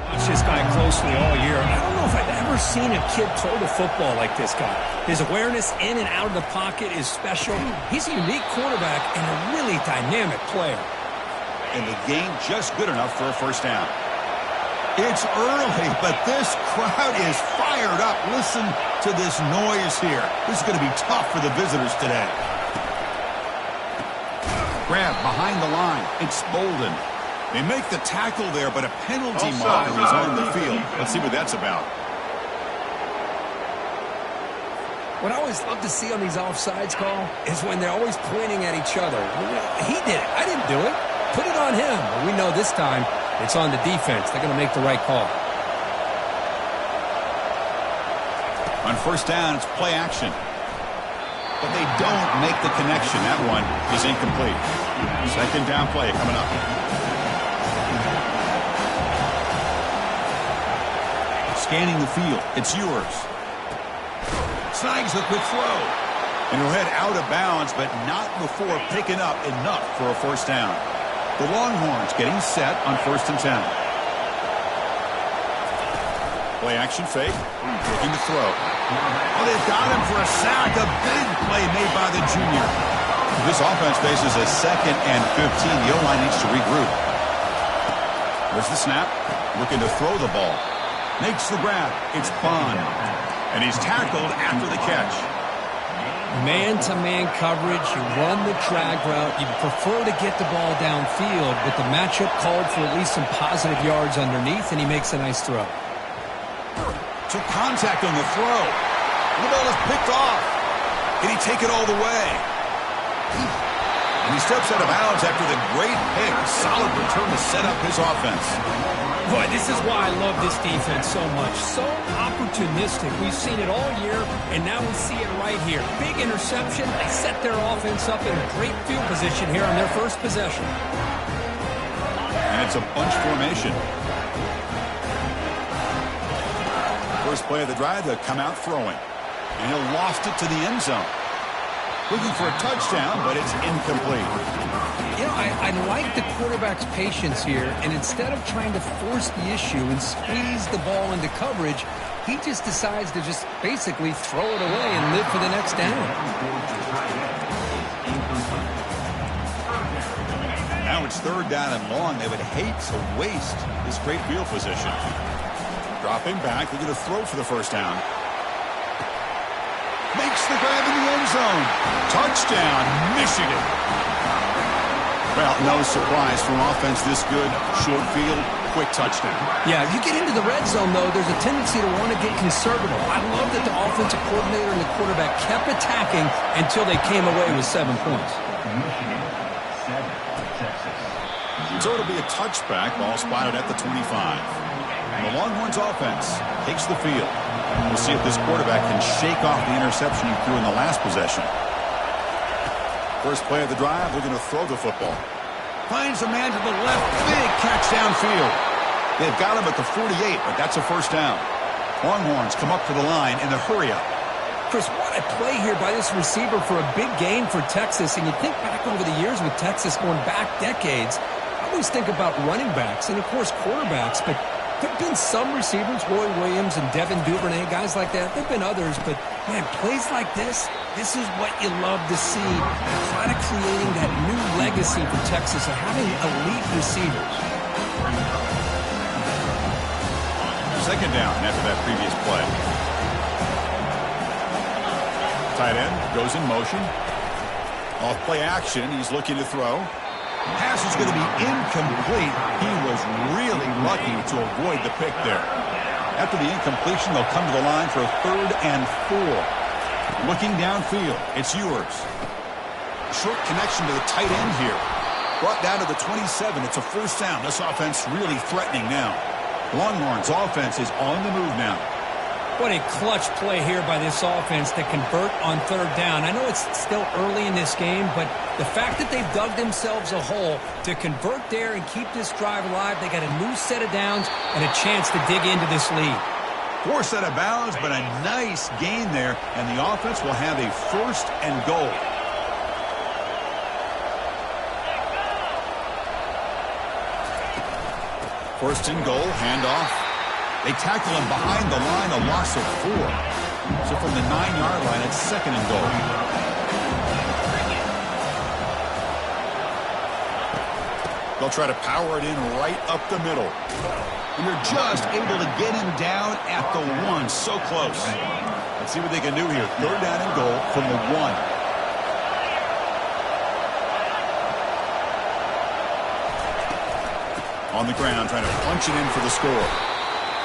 Watch this guy closely all year. I don't know if I've ever seen a kid throw the football like this guy. His awareness in and out of the pocket is special. He's a unique quarterback and a really dynamic player. And the game just good enough for a first down. It's early, but this crowd is fired up. Listen to this noise here. This is going to be tough for the visitors today. Grab behind the line. It's Bolden. They make the tackle there, but a penalty marker is on the field. Let's see what that's about. What I always love to see on these offsides, Carl, is when they're always pointing at each other. He did it. I didn't do it. Put it on him. But we know this time it's on the defense. They're going to make the right call. On first down, it's play action. But they don't make the connection. That one is incomplete. Second down play coming up. Scanning the field. It's yours. Snags the quick throw. And he'll head out of bounds, but not before picking up enough for a first down. The Longhorns getting set on 1st and 10. Play action fake. Looking to throw. Oh, they've got him for a sack. A big play made by the junior. This offense faces a 2nd and 15. The O-line needs to regroup. There's the snap. Looking to throw the ball. Makes the grab. It's Bond. And he's tackled after the catch. Man-to-man coverage, you run the drag route, you prefer to get the ball downfield, but the matchup called for at least some positive yards underneath, and he makes a nice throw. Took contact on the throw. The ball is picked off. Can he take it all the way? And he steps out of bounds after the great pick. Solid return to set up his offense. Boy, this is why I love this defense so much. So opportunistic. We've seen it all year, and now we see it right here. Big interception. They set their offense up in a great field position here on their first possession. And it's a bunch formation. First play of the drive, they'll come out throwing. And he'll loft it to the end zone. Looking for a touchdown, but it's incomplete. You know, I like the quarterback's patience here, and instead of trying to force the issue and squeeze the ball into coverage, he just decides to just basically throw it away and live for the next down. Now it's third down and long. They would hate to waste this great field position. Dropping back, they're going to throw for the first down. Makes the grab in the end zone. Touchdown, Michigan. Well, no surprise from offense this good. Short field, quick touchdown. Yeah, if you get into the red zone, though, there's a tendency to want to get conservative. I love that the offensive coordinator and the quarterback kept attacking until they came away with 7 points. So it'll be a touchback. Ball spotted at the 25. And the Longhorns offense takes the field. We'll see if this quarterback can shake off the interception he threw in the last possession. First play of the drive, they're going to throw the football. Finds a man to the left. Big catch downfield. They've got him at the 48, but that's a first down. Longhorns come up to the line in the hurry-up. Chris, what a play here by this receiver for a big gain for Texas. And you think back over the years with Texas going back decades, I always think about running backs and, of course, quarterbacks, but there have been some receivers, Roy Williams and Devin Duvernay, guys like that. There have been others, but, man, plays like this is what you love to see. Kind of creating that new legacy for Texas of having elite receivers. Second down after that previous play. Tight end goes in motion. Off play action, he's looking to throw. Pass is going to be incomplete. He was really lucky to avoid the pick there. After the incompletion, they'll come to the line for a 3rd and 4. Looking downfield, it's yours. Short connection to the tight end here. Brought down to the 27. It's a first down. This offense really threatening now. Longhorns offense is on the move now. What a clutch play here by this offense to convert on 3rd down. I know it's still early in this game, but the fact that they've dug themselves a hole to convert there and keep this drive alive, they got a new set of downs and a chance to dig into this lead. 4 set of bounds, but a nice gain there, and the offense will have a 1st and goal. First and goal, handoff. They tackle him behind the line, a loss of 4. So from the 9-yard line, it's 2nd and goal. They'll try to power it in right up the middle. And they're just able to get him down at the 1. So close. Let's see what they can do here. 3rd down and goal from the 1. On the ground, trying to punch it in for the score.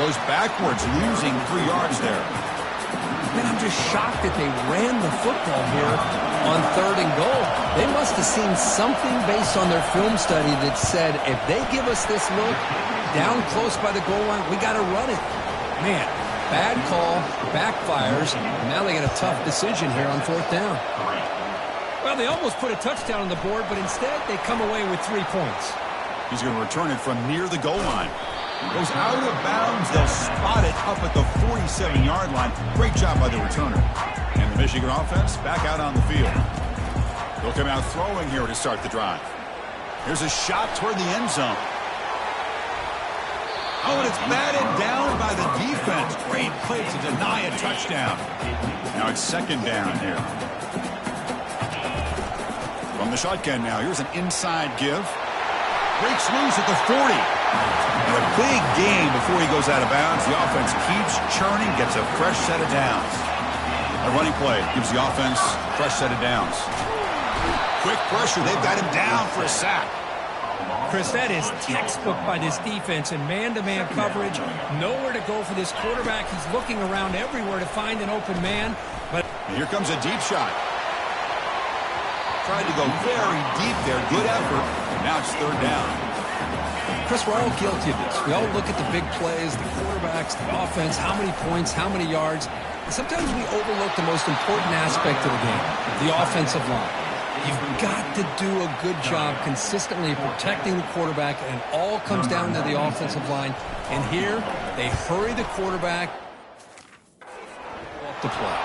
Goes backwards, losing 3 yards there. Man, I'm just shocked that they ran the football here on 3rd and goal. They must have seen something based on their film study that said, if they give us this look down close by the goal line, we got to run it. Man, bad call, backfires, and now they got a tough decision here on 4th down. Well, they almost put a touchdown on the board, but instead they come away with 3 points. He's going to return it from near the goal line. Goes out of bounds. They'll spot it up at the 47-yard line. Great job by the returner. And the Michigan offense back out on the field. They'll come out throwing here to start the drive. Here's a shot toward the end zone. Oh, and it's batted down by the defense. Great play to deny a touchdown. Now it's 2nd down here. From the shotgun now. Here's an inside give. Breaks loose at the 40. And a big gain before he goes out of bounds. The offense keeps churning, gets a fresh set of downs. A running play gives the offense a fresh set of downs. Quick pressure. They've got him down for a sack. Chris, that is textbook by this defense in man-to-man coverage. Nowhere to go for this quarterback. He's looking around everywhere to find an open man. But and here comes a deep shot. Tried to go very deep there. Good effort. Now it's third down. Chris, we're all guilty of this. We all look at the big plays, the quarterbacks, the offense, how many points, how many yards. And sometimes we overlook the most important aspect of the game, the offensive line. You've got to do a good job consistently protecting the quarterback, and it all comes down to the offensive line. And here, they hurry the quarterback off the play.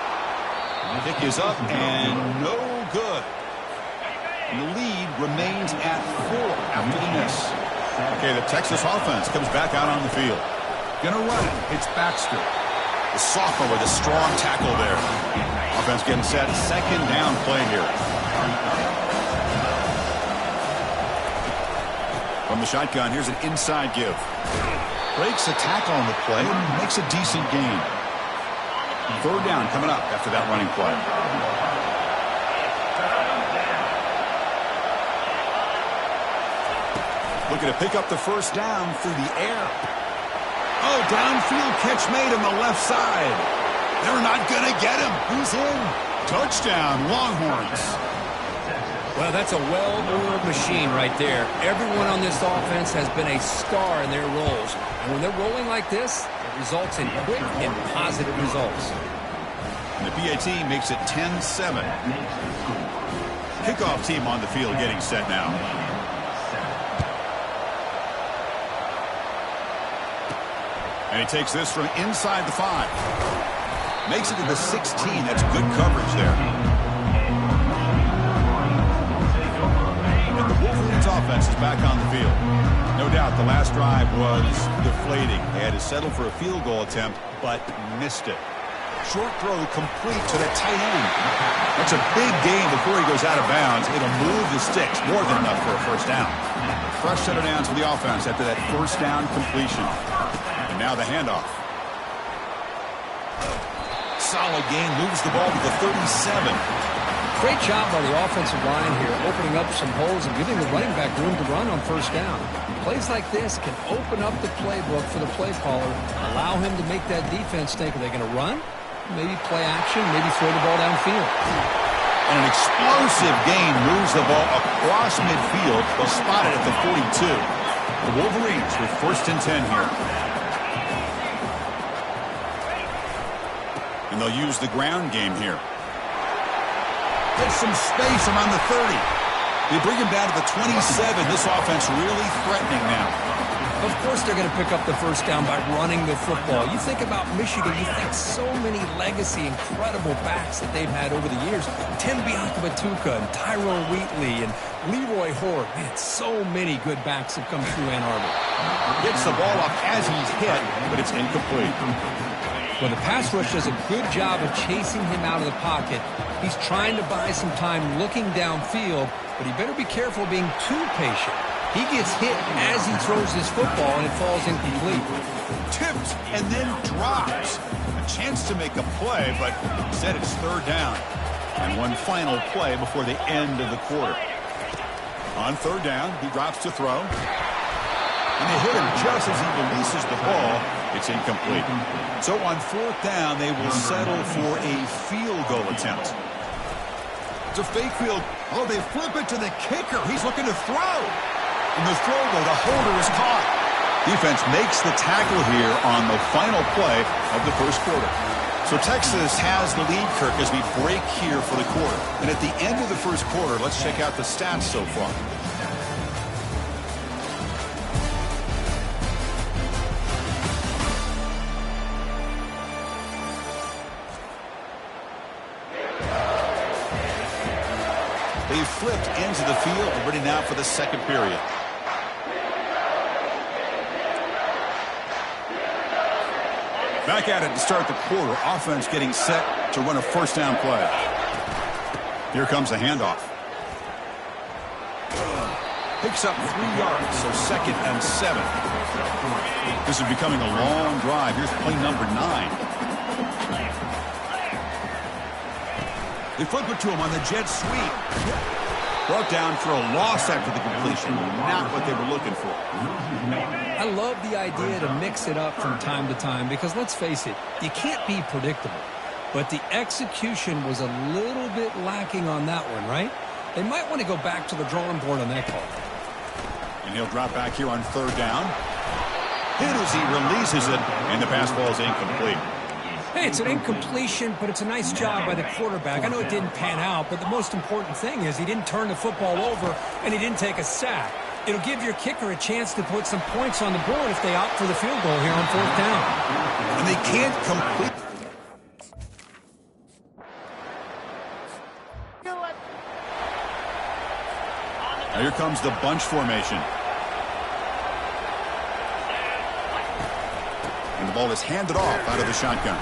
Kick is up and no good. And the lead remains at 4 after the miss. Okay, the Texas offense comes back out on the field. Gonna run it. It's Baxter. The sophomore with a strong tackle there. Offense getting set. Second down play here. From the shotgun, here's an inside give. Breaks a tackle on the play and makes a decent gain. Third down coming up after that running play. Looking to pick up the first down through the air. Oh, downfield catch made on the left side. They're not going to get him. He's in. Touchdown, Longhorns. Well, that's a well-oiled machine right there. Everyone on this offense has been a star in their roles. And when they're rolling like this, it results in quick and positive results. And the PAT makes it 10-7. Kickoff team on the field getting set now. And he takes this from inside the 5. Makes it to the 16. That's good coverage there. And the Wolverines offense is back on the field. No doubt the last drive was deflating. They had to settle for a field goal attempt, but missed it. Short throw complete to the tight end. That's a big gain before he goes out of bounds. It'll move the sticks. More than enough for a first down. Fresh set of downs for the offense after that first down completion. Now the handoff. Solid gain, moves the ball to the 37. Great job by the offensive line here, opening up some holes and giving the running back room to run on first down. Plays like this can open up the playbook for the play caller, allow him to make that defense think, are they going to run? Maybe play action, maybe throw the ball downfield. And an explosive gain moves the ball across midfield, but spotted at the 42. The Wolverines with first and 10 here. And they'll use the ground game here. Get some space around the 30. They bring him down to the 27. This offense really threatening now. Of course they're going to pick up the first down by running the football. You think about Michigan, you think so many legacy, incredible backs that they've had over the years. Tim Biakabatuka and Tyrone Wheatley and Leroy Horde. Man, so many good backs have come through Ann Arbor. Gets the ball up as he's hit, but it's incomplete. Well, the pass rush does a good job of chasing him out of the pocket. He's trying to buy some time looking downfield, but he better be careful being too patient. He gets hit as he throws his football, and it falls incomplete. Tipped and then drops. A chance to make a play, but instead it's third down. And one final play before the end of the quarter. On third down, he drops to throw. And they hit him just as he releases the ball. It's incomplete. So on fourth down, they will settle for a field goal attempt. It's a fake field. Oh, they flip it to the kicker. He's looking to throw. And the throw goal, the holder is caught. Defense makes the tackle here on the final play of the first quarter. So Texas has the lead, Kirk, as we break here for the quarter. And at the end of the first quarter, let's check out the stats so far. They've flipped into the field and ready now for the second period. Back at it to start the quarter. Offense getting set to run a first down play. Here comes the handoff. Picks up 3 yards, so 2nd and 7. This is becoming a long drive. Here's play number 9. They flip it to him on the jet sweep. Brought down for a loss after the completion. Not what they were looking for. I love the idea to mix it up from time to time because, let's face it, you can't be predictable. But the execution was a little bit lacking on that one, right? They might want to go back to the drawing board on that call. And he'll drop back here on 3rd down. Hit as he releases it, and the pass ball is incomplete. Hey, it's an incompletion, but it's a nice job by the quarterback. I know it didn't pan out, but the most important thing is he didn't turn the football over, and he didn't take a sack. It'll give your kicker a chance to put some points on the board if they opt for the field goal here on 4th down. And they can't complete. Now here comes the bunch formation. And the ball is handed off out of the shotgun.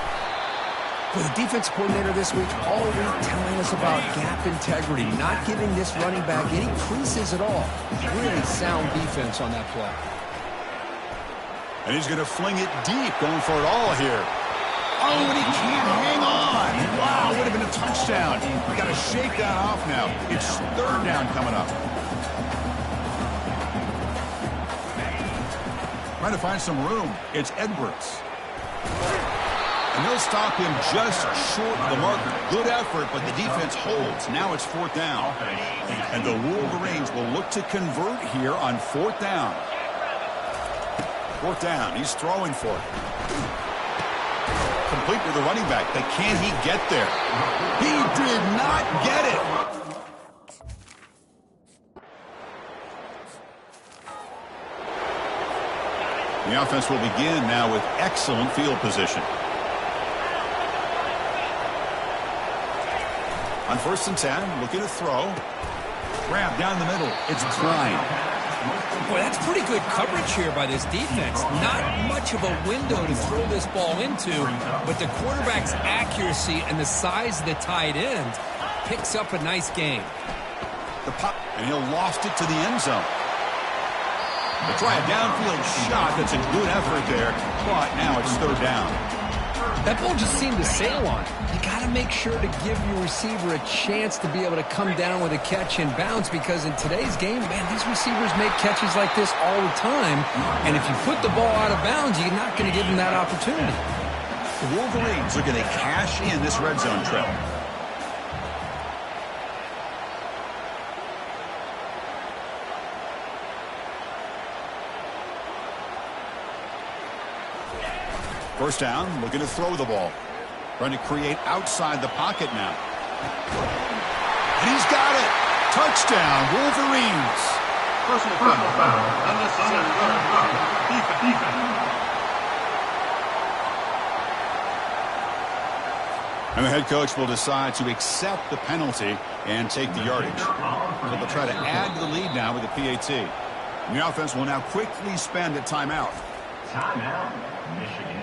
Well, the defense coordinator this week all week telling us about gap integrity, not giving this running back any creases at all. Really sound defense on that play. And he's going to fling it deep, going for it all here. Oh, and he can't hang on. Wow, would have been a touchdown. We got to shake that off now. It's 3rd down coming up. Trying to find some room. It's Edwards. And they'll stop him just short of the marker. Good effort, but the defense holds. Now it's 4th down. And the Wolverines will look to convert here on 4th down. 4th down. He's throwing for it. Complete with the running back. But can he get there? He did not get it. The offense will begin now with excellent field position. On 1st and 10, looking to throw. Grab down the middle. It's Klein. Boy, that's pretty good coverage here by this defense. Not much of a window to throw this ball into, but the quarterback's accuracy and the size of the tight end picks up a nice game. The pop, and he'll loft it to the end zone. They'll try a downfield shot. That's a good effort there, but now it's 3rd down. That ball just seemed to sail on. You got to make sure to give your receiver a chance to be able to come down with a catch and bounce, because in today's game, man, these receivers make catches like this all the time. And if you put the ball out of bounds, you're not going to give them that opportunity. The Wolverines are going to cash in this red zone trip. First down, looking to throw the ball. Trying to create outside the pocket now. And he's got it. Touchdown, Wolverines. Personal foul. Unnecessary defense. And the head coach will decide to accept the penalty and take the yardage. So they'll try to add to the lead now with the PAT. And the offense will now quickly spend a timeout. Timeout, Michigan.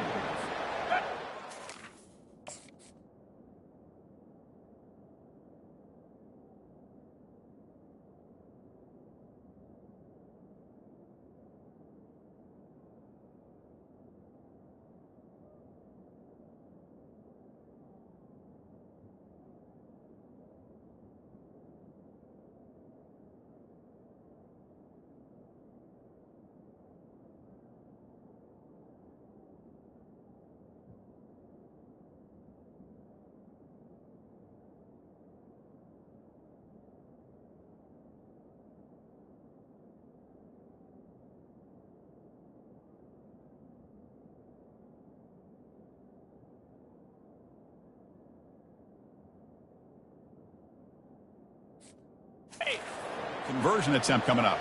Conversion attempt coming up.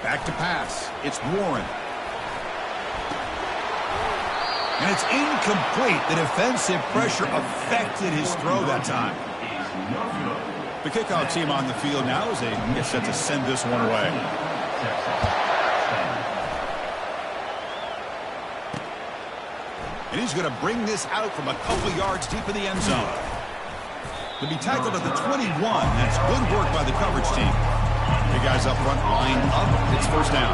Back to pass. It's Warren. And it's incomplete. The defensive pressure affected his throw that time. The kickoff team on the field now as they get set to send this one away. And he's going to bring this out from a couple yards deep in the end zone. To be tackled at the 21, that's good work by the coverage team. The guys up front line up. It's first down.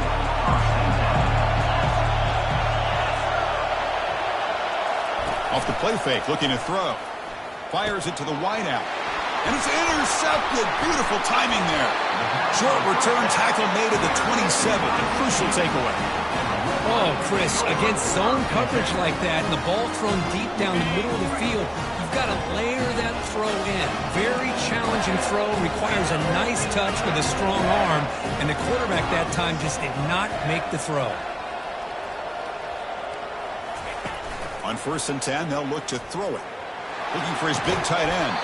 Off the play fake, looking to throw. Fires it to the wideout. And it's intercepted. Beautiful timing there. Short return tackle made at the 27. A crucial takeaway. Oh, Chris, against zone coverage like that and the ball thrown deep down the middle of the field, you've got to layer that throw in. Very challenging throw, requires a nice touch with a strong arm, and the quarterback that time just did not make the throw. On 1st and 10, they'll look to throw it. Looking for his big tight end.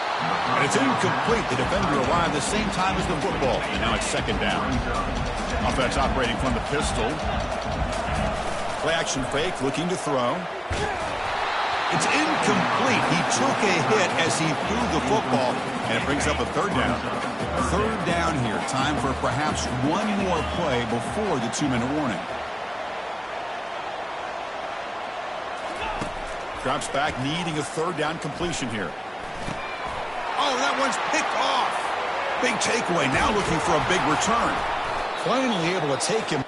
And it's incomplete. The defender arrived the same time as the football. And now it's 2nd down. Offense operating from the pistol. Play action fake, looking to throw. It's incomplete. He took a hit as he threw the football. And it brings up a 3rd down. 3rd down here. Time for perhaps one more play before the 2-minute warning. Drops back, needing a 3rd down completion here. Oh, that one's picked off. Big takeaway, now looking for a big return. Finally able to take him.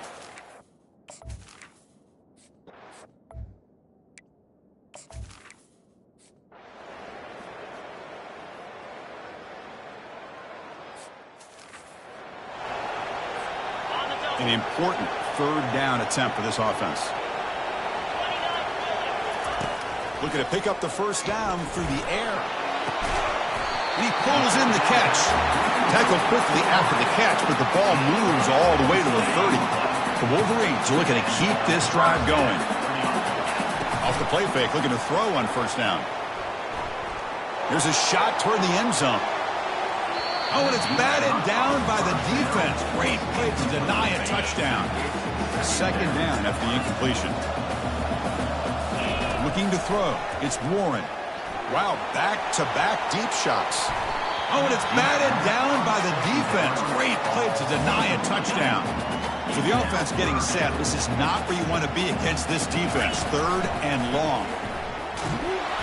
An important 3rd down attempt for this offense. Looking to pick up the 1st down through the air. And he pulls in the catch. Tackled quickly after the catch, but the ball moves all the way to the 30. The Wolverines are looking to keep this drive going. Off the play fake, looking to throw on 1st down. Here's a shot toward the end zone. Oh, and it's batted down by the defense. Great play to deny a touchdown. 2nd down after the incompletion. Looking to throw. It's Warren. Wow, back-to-back deep shots. Oh, and it's batted down by the defense. Great play to deny a touchdown. So the offense getting set. This is not where you want to be against this defense. 3rd and long.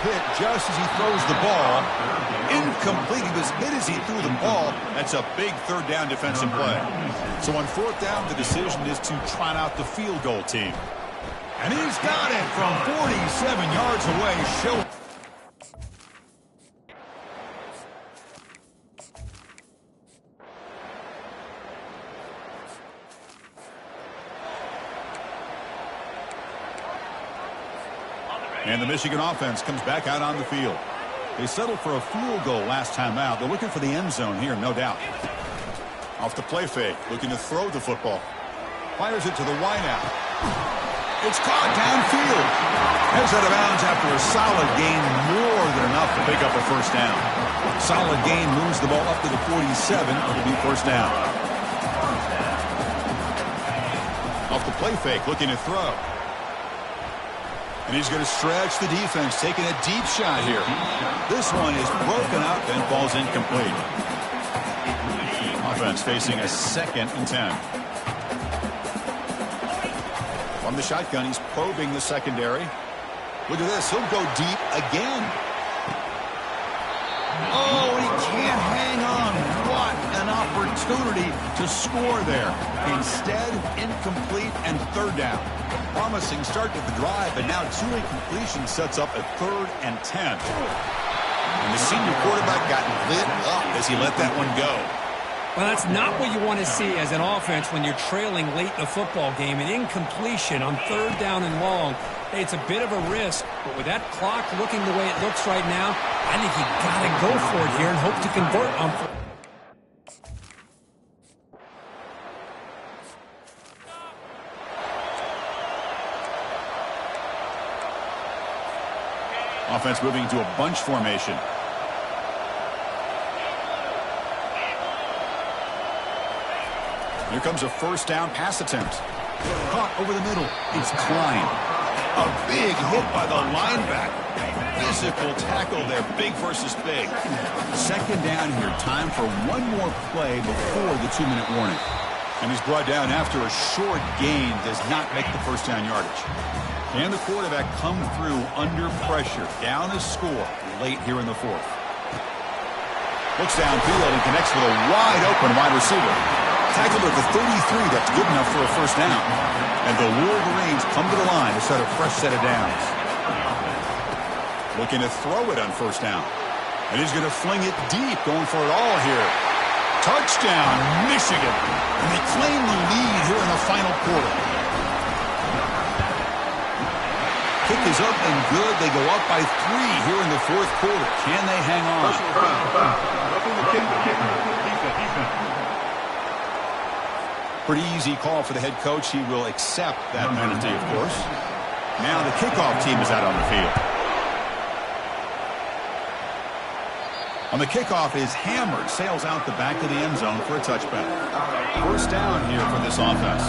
Hit just as he throws the ball. Incomplete. He was hit as he threw the ball. That's a big 3rd down defensive play. So on 4th down, the decision is to trot out the field goal team. And he's got it from 47 yards away. And the Michigan offense comes back out on the field. They settled for a field goal last time out. They're looking for the end zone here, no doubt. Off the play fake, looking to throw the football. Fires it to the wideout. It's caught downfield. Heads out of bounds after a solid gain, more than enough to pick up a 1st down. Solid gain moves the ball up to the 47. It'll be 1st down. Off the play fake, looking to throw. And he's going to stretch the defense, taking a deep shot here. This one is broken up and falls incomplete. Offense facing a 2nd and 10. From the shotgun, he's probing the secondary. Look at this. He'll go deep again. Oh, and he can't hang on. What an opportunity to score there. Instead, incomplete and 3rd down. Promising start to the drive, but now 2 incompletions sets up a 3rd and 10. And the senior quarterback got lit up as he let that one go. Well, that's not what you want to see as an offense when you're trailing late in a football game. An incompletion on 3rd down and long. Hey, it's a bit of a risk, but with that clock looking the way it looks right now, I think you got to go for it here and hope to convert on. Offense moving to a bunch formation. Here comes a 1st down pass attempt. Caught over the middle. It's Klein. A big hit by the linebacker. Physical tackle there. Big versus big. 2nd down here. Time for one more play before the 2-minute warning. And he's brought down after a short gain. Does not make the 1st down yardage. And the quarterback come through under pressure. Down a score late here in the 4th. Looks downfield and connects with a wide open wide receiver. Tackled at the 33. That's good enough for a first down. And the Wolverines come to the line to start a fresh set of downs. Looking to throw it on first down. And he's going to fling it deep, going for it all here. Touchdown, Michigan. And they claim the lead here in the final quarter. Kick is up and good. They go up by 3 here in the fourth quarter. Can they hang on? Pretty easy call for the head coach. He will accept that penalty, of course. Now the kickoff team is out on the field. On the kickoff is hammered, sails out the back of the end zone for a touchback. First down here for this offense.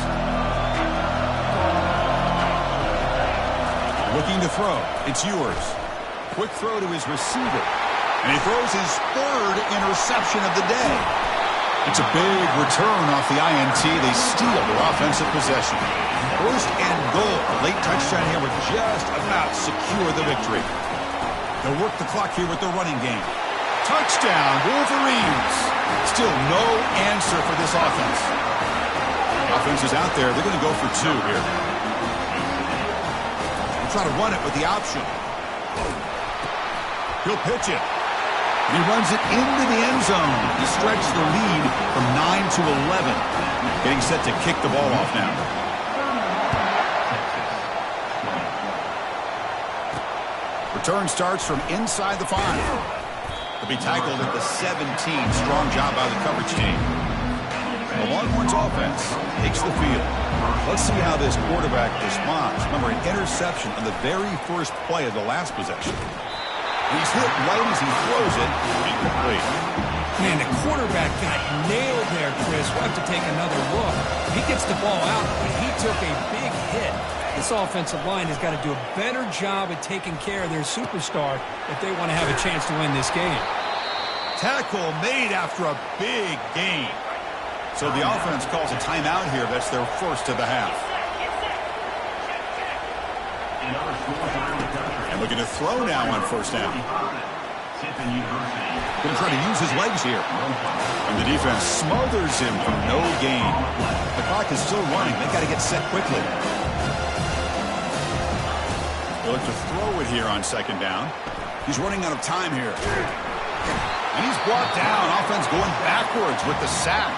Looking to throw. It's yours. Quick throw to his receiver. And he throws his 3rd interception of the day. It's a big return off the INT. They steal their offensive possession. First and goal. Late touchdown here would just about secure the victory. They'll work the clock here with the running game. Touchdown, Wolverines. Still no answer for this offense. Offense is out there. They're going to go for 2 here. They'll try to run it with the option. He'll pitch it. And he runs it into the end zone to stretch the lead from 9 to 11. Getting set to kick the ball off now. Return starts from inside the 5. They'll be tackled at the 17. Strong job by the coverage team. The Longhorns offense takes the field. Let's see how this quarterback responds. Remember, an interception on the very first play of the last possession. He's hit right as he throws it. Incomplete. Man, the quarterback got nailed there, Chris. We'll have to take another look. He gets the ball out, but he took a big hit. This offensive line has got to do a better job at taking care of their superstar if they want to have a chance to win this game. Tackle made after a big gain. So the offense calls a timeout here. That's their first of the half. And looking to throw now on first down. Going to try to use his legs here. And the defense smothers him for no gain. The clock is still running. They've got to get set quickly. They look to throw it here on second down. He's running out of time here. And he's brought down. Offense going backwards with the sack.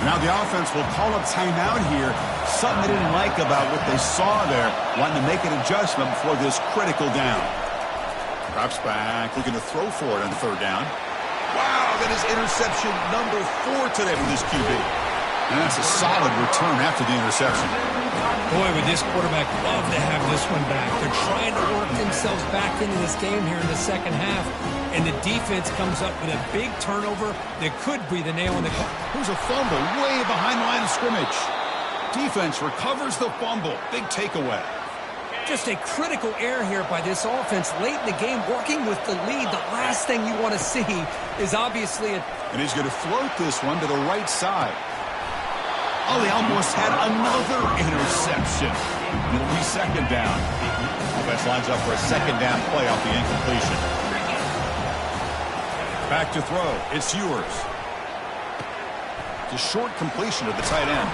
Now the offense will call a timeout here. Something they didn't like about what they saw there. Wanting to make an adjustment before this critical down. Drops back, looking to throw for it on third down. Wow, that is interception number 4 today for this QB. And that's a solid return after the interception. Boy, would this quarterback love to have this one back. They're trying to work themselves back into this game here in the second half. And the defense comes up with a big turnover that could be the nail in the coffin. Here's a fumble way behind the line of scrimmage. Defense recovers the fumble. Big takeaway. Just a critical error here by this offense late in the game, working with the lead. The last thing you want to see is obviously And he's going to float this one to the right side. Oh, they almost had another interception. It'll be second down. Offense lines up for a second down play off the incompletion. Back to throw. It's yours. It's a short completion of the tight end.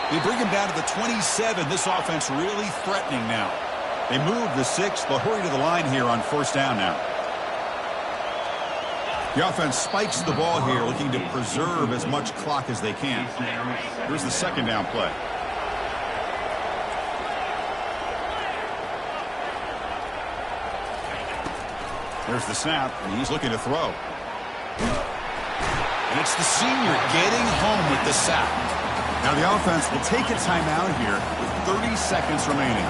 They bring him down to the 27. This offense really threatening now. They move the 6. They'll hurry to the line here on first down now. The offense spikes the ball here, looking to preserve as much clock as they can. Here's the second down play. There's the snap, and he's looking to throw. And it's the senior getting home with the sack. Now the offense will take a timeout here with 30 seconds remaining.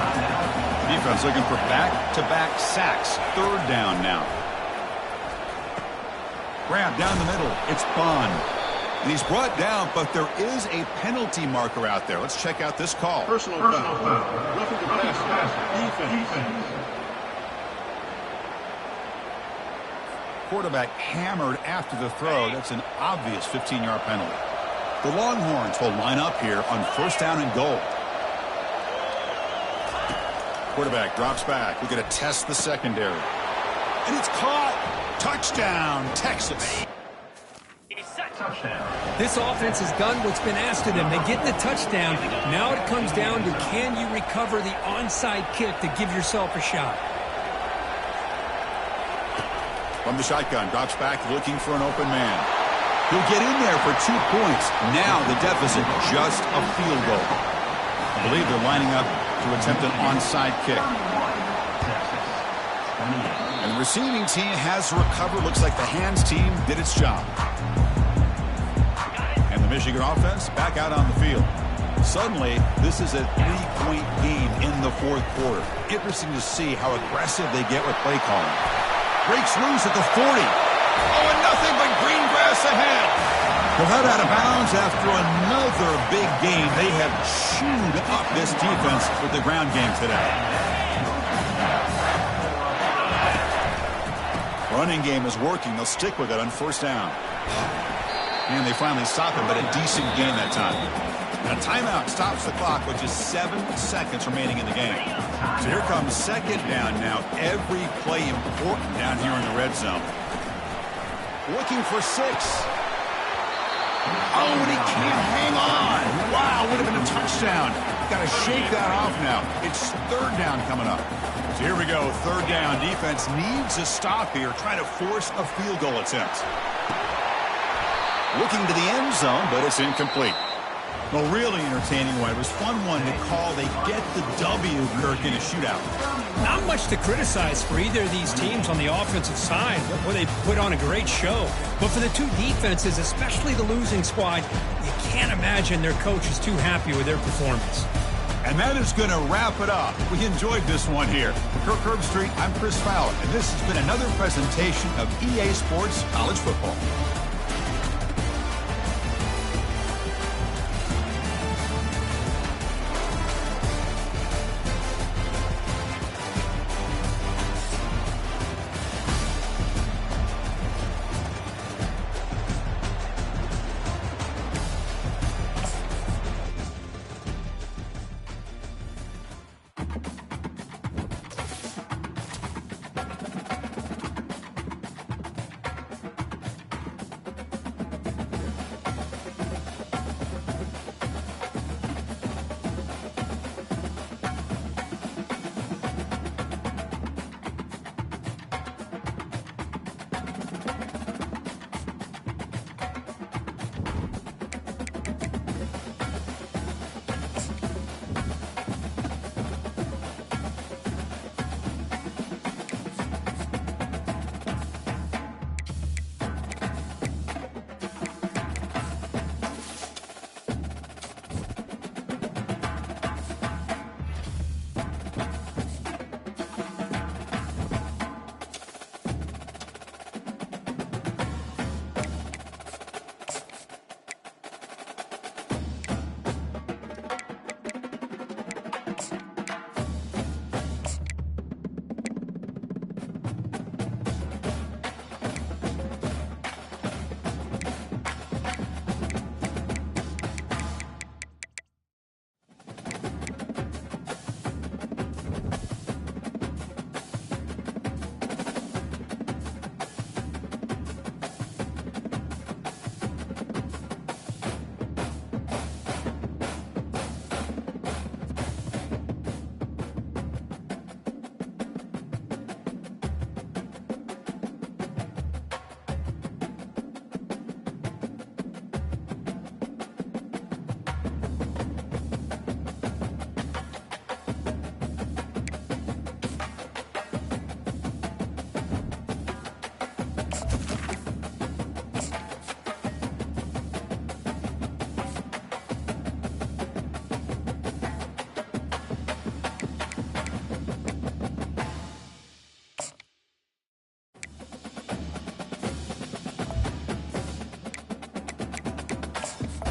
Defense looking for back-to-back sacks. Third down now. Grab down the middle. It's Bond. And he's brought down, but there is a penalty marker out there. Let's check out this call. Personal foul. Roughing the pass. Defense. Quarterback hammered after the throw. That's an obvious 15-yard penalty. The Longhorns will line up here on first down and goal. Quarterback drops back. We're going to test the secondary. And it's caught. Touchdown, Texas. This offense has done what's been asked of them. They get the touchdown. Now it comes down to, can you recover the onside kick to give yourself a shot? From the shotgun, drops back looking for an open man. He'll get in there for 2 points. Now the deficit, just a field goal. I believe they're lining up to attempt an onside kick. And the receiving team has recovered. Looks like the hands team did its job. And the Michigan offense back out on the field. Suddenly, this is a 3-point game in the fourth quarter. Interesting to see how aggressive they get with play calling. Breaks loose at the 40. Oh, and nothing but green grass ahead. They're held out of bounds after another big game. They have chewed up this defense with the ground game today. Running game is working. They'll stick with it on first down. And they finally stop it, but a decent gain that time. And a timeout stops the clock with just 7 seconds remaining in the game. So here comes second down now. Every play important down here in the red zone. Looking for 6. Oh, and he can't hang on. Wow, would have been a touchdown. Got to shake that off now. It's third down coming up. So here we go, third down. Defense needs a stop here, trying to force a field goal attempt. Looking to the end zone, but it's incomplete. Well, really entertaining one. It was fun one to call. They get the W, Kirk, in a shootout. Not much to criticize for either of these teams on the offensive side, where they put on a great show. But for the two defenses, especially the losing squad, you can't imagine their coach is too happy with their performance. And that is going to wrap it up. We enjoyed this one here. For Kirk Herbstreit, I'm Chris Fowler, and this has been another presentation of EA Sports College Football.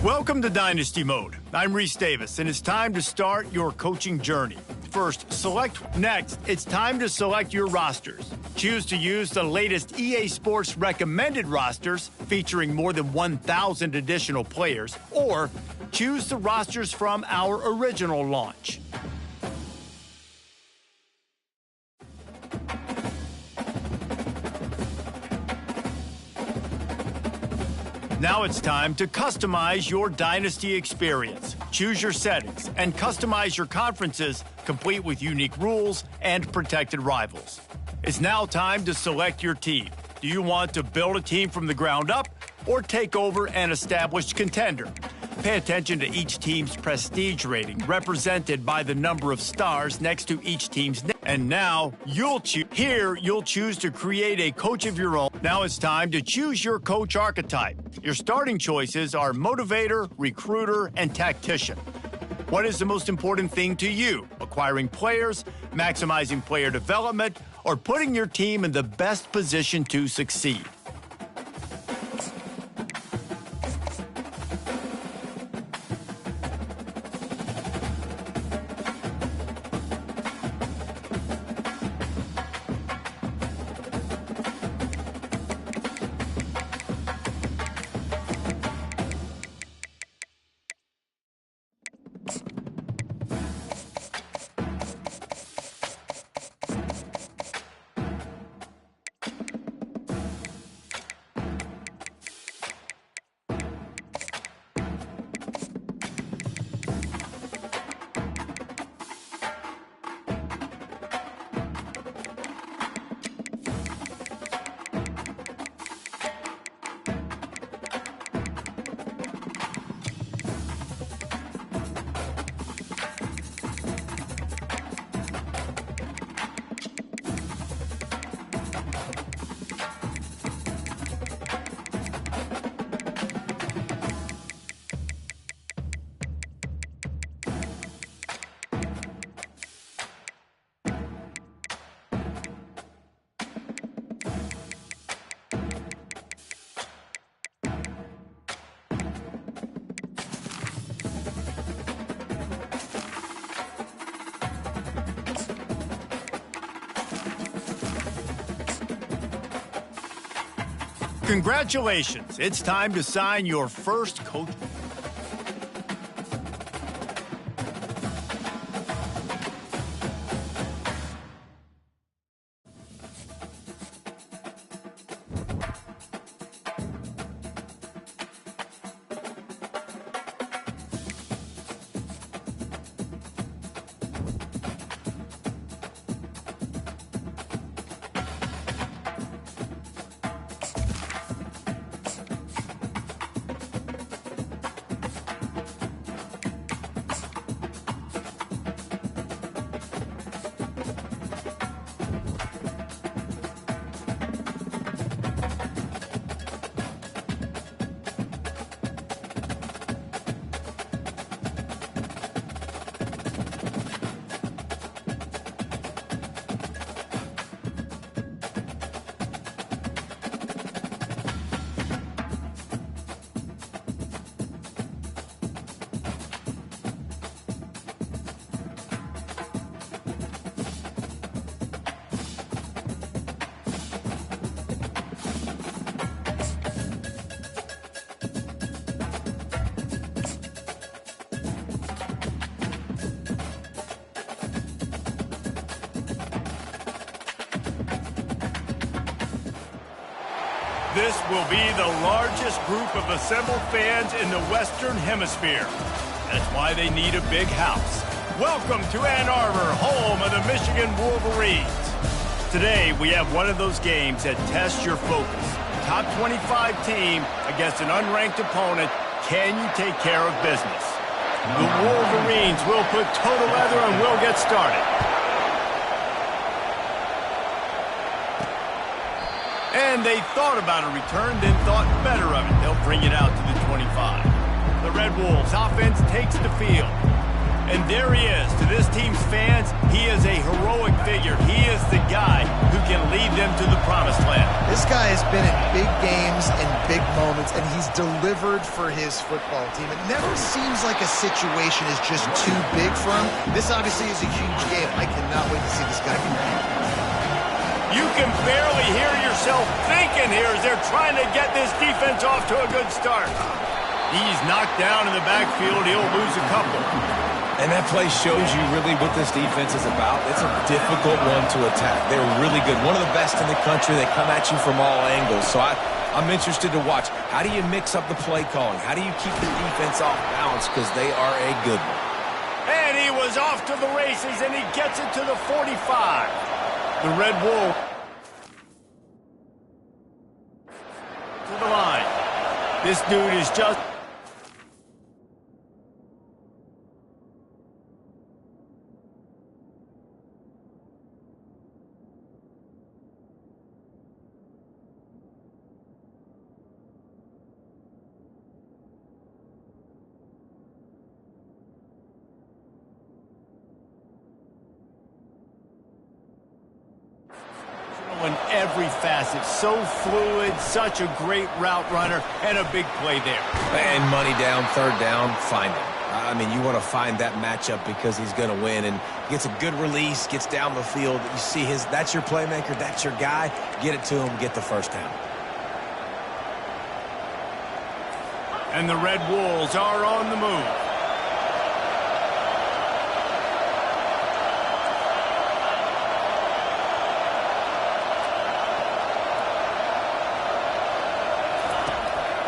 Welcome to Dynasty Mode. I'm Reese Davis, and it's time to start your coaching journey. First, next, it's time to select your rosters. Choose to use the latest EA Sports recommended rosters featuring more than 1,000 additional players, or choose the rosters from our original launch. Now Now it's time to customize your Dynasty experience. Choose your settings and customize your conferences, complete with unique rules and protected rivals. It's now time to select your team. Do you want to build a team from the ground up or take over an established contender? Pay attention to each team's prestige rating, represented by the number of stars next to each team's name. And now, you'll choose to create a coach of your own. Now it's time to choose your coach archetype. Your starting choices are motivator, recruiter, and tactician. What is the most important thing to you? Acquiring players, maximizing player development, or putting your team in the best position to succeed? Congratulations, it's time to sign your first coach. This will be the largest group of assembled fans in the Western Hemisphere. That's why they need a big house. Welcome to Ann Arbor, home of the Michigan Wolverines. Today, we have one of those games that tests your focus. Top 25 team against an unranked opponent. Can you take care of business? The Wolverines will put toe to leather and will get started. And they thought about a return, then thought better of it. They'll bring it out to the 25. The Red Wolves offense takes the field. And there he is. To this team's fans, he is a heroic figure. He is the guy who can lead them to the promised land. This guy has been in big games and big moments, and he's delivered for his football team. It never seems like a situation is just too big for him. This obviously is a huge game. I cannot wait to see this guy compete. You can barely hear yourself thinking here as they're trying to get this defense off to a good start. He's knocked down in the backfield. He'll lose a couple. And that play shows you really what this defense is about. It's a difficult one to attack. They're really good. One of the best in the country. They come at you from all angles. So I'm interested to watch. How do you mix up the play calling? How do you keep the defense off balance? Because they are a good one. And he was off to the races, and he gets it to the 45. The Red Wolf to the line. This dude is just... in every facet. So fluid, such a great route runner, and a big play there. And money down, third down, find him. I mean, you want to find that matchup because he's going to win, and gets a good release, gets down the field. You see that's your playmaker, that's your guy. Get it to him, get the first down. And the Red Wolves are on the move.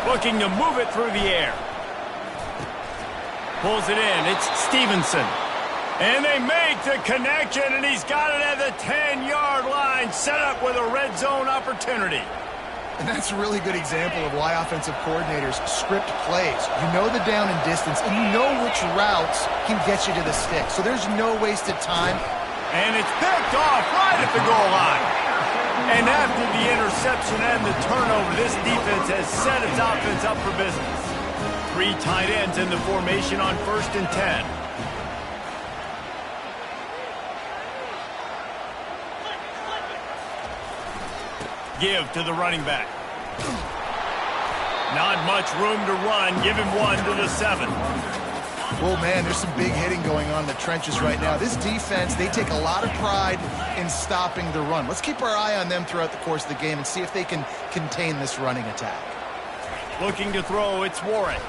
Looking to move it through the air. Pulls it in. It's Stevenson. And they make the connection, and he's got it at the 10-yard line, set up with a red zone opportunity. And that's a really good example of why offensive coordinators script plays. You know the down and distance, and you know which routes can get you to the stick. So there's no wasted time. And it's picked off right at the goal line. And after the interception and the turnover, this defense has set its offense up for business. 3 tight ends in the formation on 1st and 10. Give to the running back. Not much room to run. Give him 1 to the 7. Well, man, there's some big hitting going on in the trenches right now. This defense, they take a lot of pride in stopping the run. Let's keep our eye on them throughout the course of the game and see if they can contain this running attack. Looking to throw, it's Warren.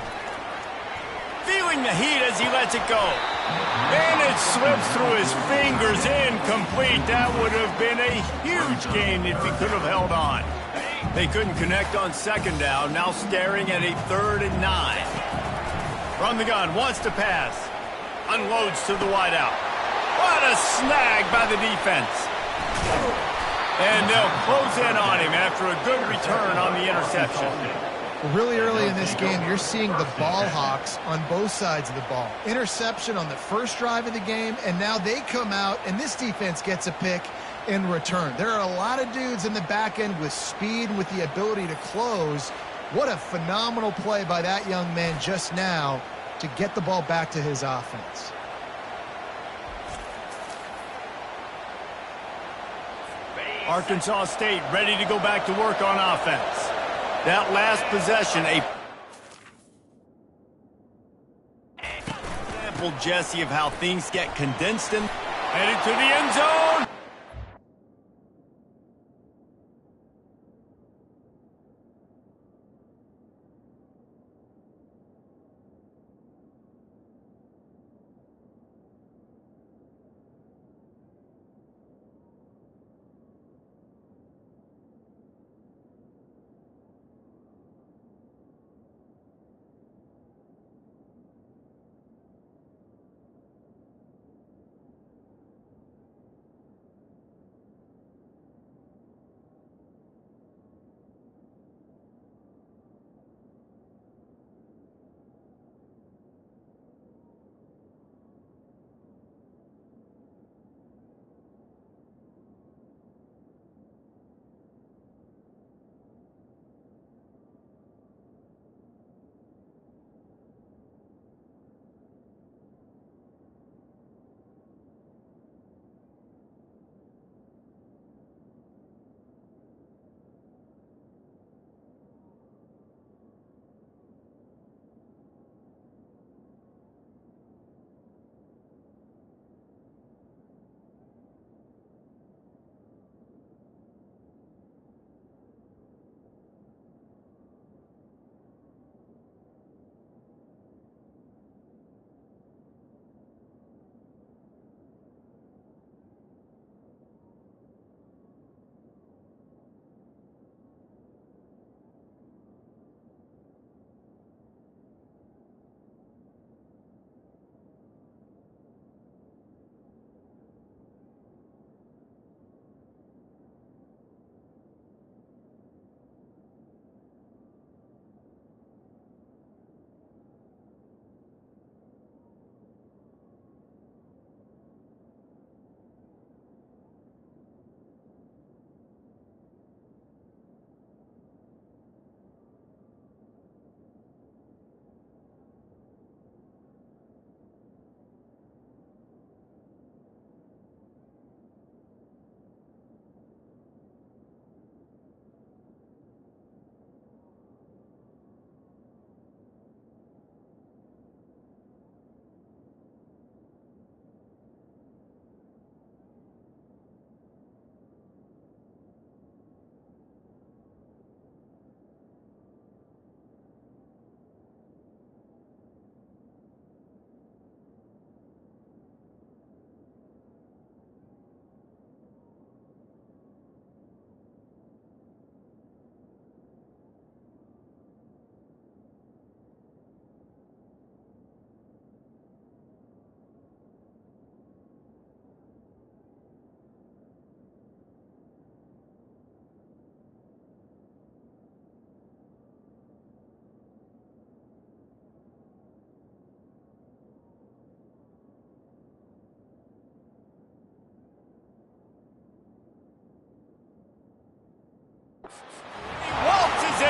Feeling the heat as he lets it go. And it slips through his fingers, incomplete. That would have been a huge gain if he could have held on. They couldn't connect on 2nd down, now staring at a 3rd and 9. From the gun, wants to pass. Unloads to the wideout. What a snag by the defense. And they'll close in on him after a good return on the interception. Really early in this game, you're seeing the ball hawks on both sides of the ball. Interception on the first drive of the game, and now they come out, and this defense gets a pick in return. There are a lot of dudes in the back end with speed and with the ability to close. What a phenomenal play by that young man just now to get the ball back to his offense. Arkansas State ready to go back to work on offense. That last possession, example, Jesse, of how things get condensed and headed to the end zone.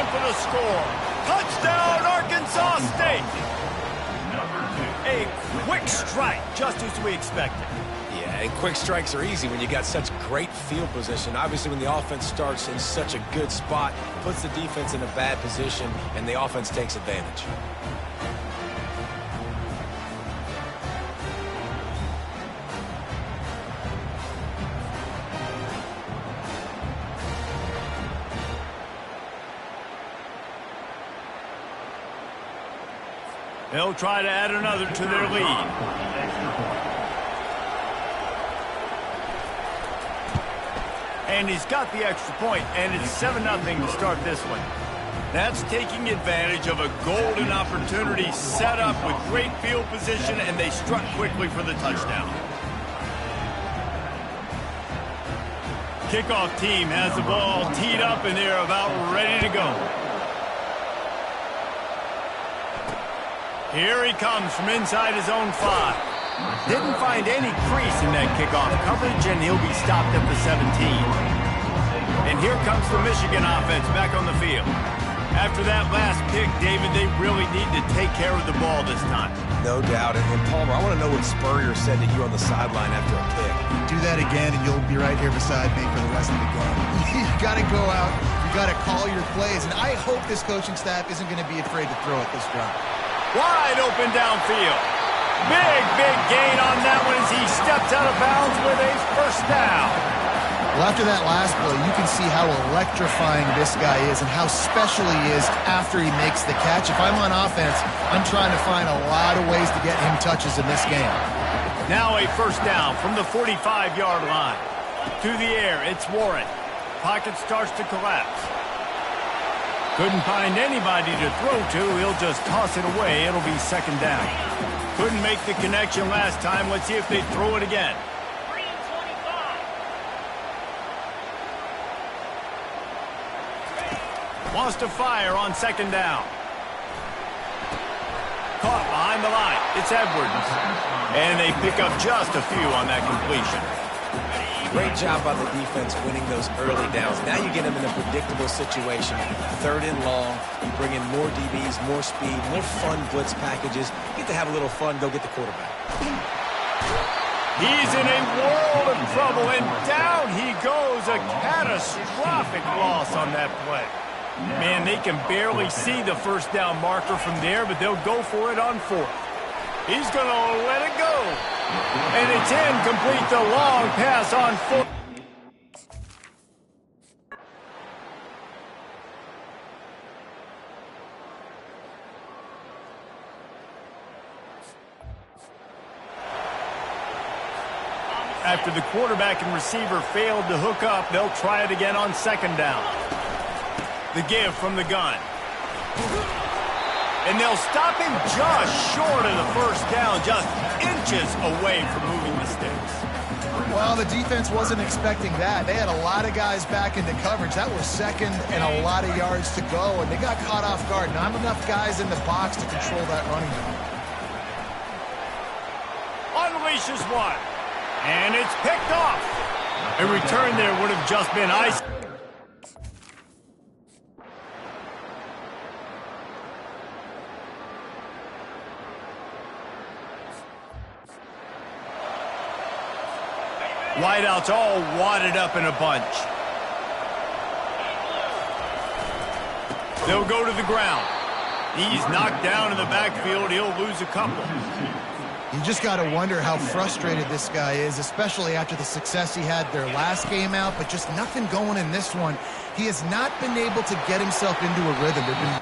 in for the score. Touchdown, Arkansas State! A quick strike, just as we expected. Yeah, and quick strikes are easy when you got such great field position. Obviously, when the offense starts in such a good spot, puts the defense in a bad position, and the offense takes advantage. They'll try to add another to their lead. And he's got the extra point, and it's 7-0 to start this one. That's taking advantage of a golden opportunity set up with great field position, and they struck quickly for the touchdown. Kickoff team has the ball teed up, and they're about ready to go. Here he comes from inside his own 5. Didn't find any crease in that kickoff coverage, and he'll be stopped at the 17. And here comes the Michigan offense back on the field. After that last pick, David, they really need to take care of the ball this time. No doubt. And Palmer, I want to know what Spurrier said to you on the sideline after a pick. Do that again, and you'll be right here beside me for the rest of the game. You got to go out. You got to call your plays. And I hope this coaching staff isn't going to be afraid to throw at this drive. Wide open downfield. Big gain on that one as he steps out of bounds with a first down. Well, after that last play, you can see how electrifying this guy is and how special he is after he makes the catch. If I'm on offense, I'm trying to find a lot of ways to get him touches in this game. Now a first down from the 45-yard line. To the air, it's Warren. Pocket starts to collapse. Couldn't find anybody to throw to. He'll just toss it away. It'll be second down. Couldn't make the connection last time. Let's see if they throw it again. Wants to fire on second down. Caught behind the line. It's Edwards. And they pick up just a few on that completion. Great job by the defense winning those early downs. Now you get them in a predictable situation. 3rd and long. You bring in more DBs, more speed, more fun blitz packages. You get to have a little fun, go get the quarterback. He's in a world of trouble, and down he goes. A catastrophic loss on that play. Man, they can barely see the first down marker from there, but they'll go for it on 4th. He's going to let it go. And it's incomplete, the long pass on 4th. After the quarterback and receiver failed to hook up, they'll try it again on second down. The give from the gun. And they'll stop him just short of the first down, just inches away from moving the sticks. Well, the defense wasn't expecting that. They had a lot of guys back into coverage. That was second and a lot of yards to go, and they got caught off guard. Not enough guys in the box to control that running game. Unleashes one. And it's picked off. A return there would have just been ice. Wideouts all wadded up in a bunch. They'll go to the ground. He's knocked down in the backfield. He'll lose a couple. You just got to wonder how frustrated this guy is, especially after the success he had their last game out, but just nothing going in this one. He has not been able to get himself into a rhythm.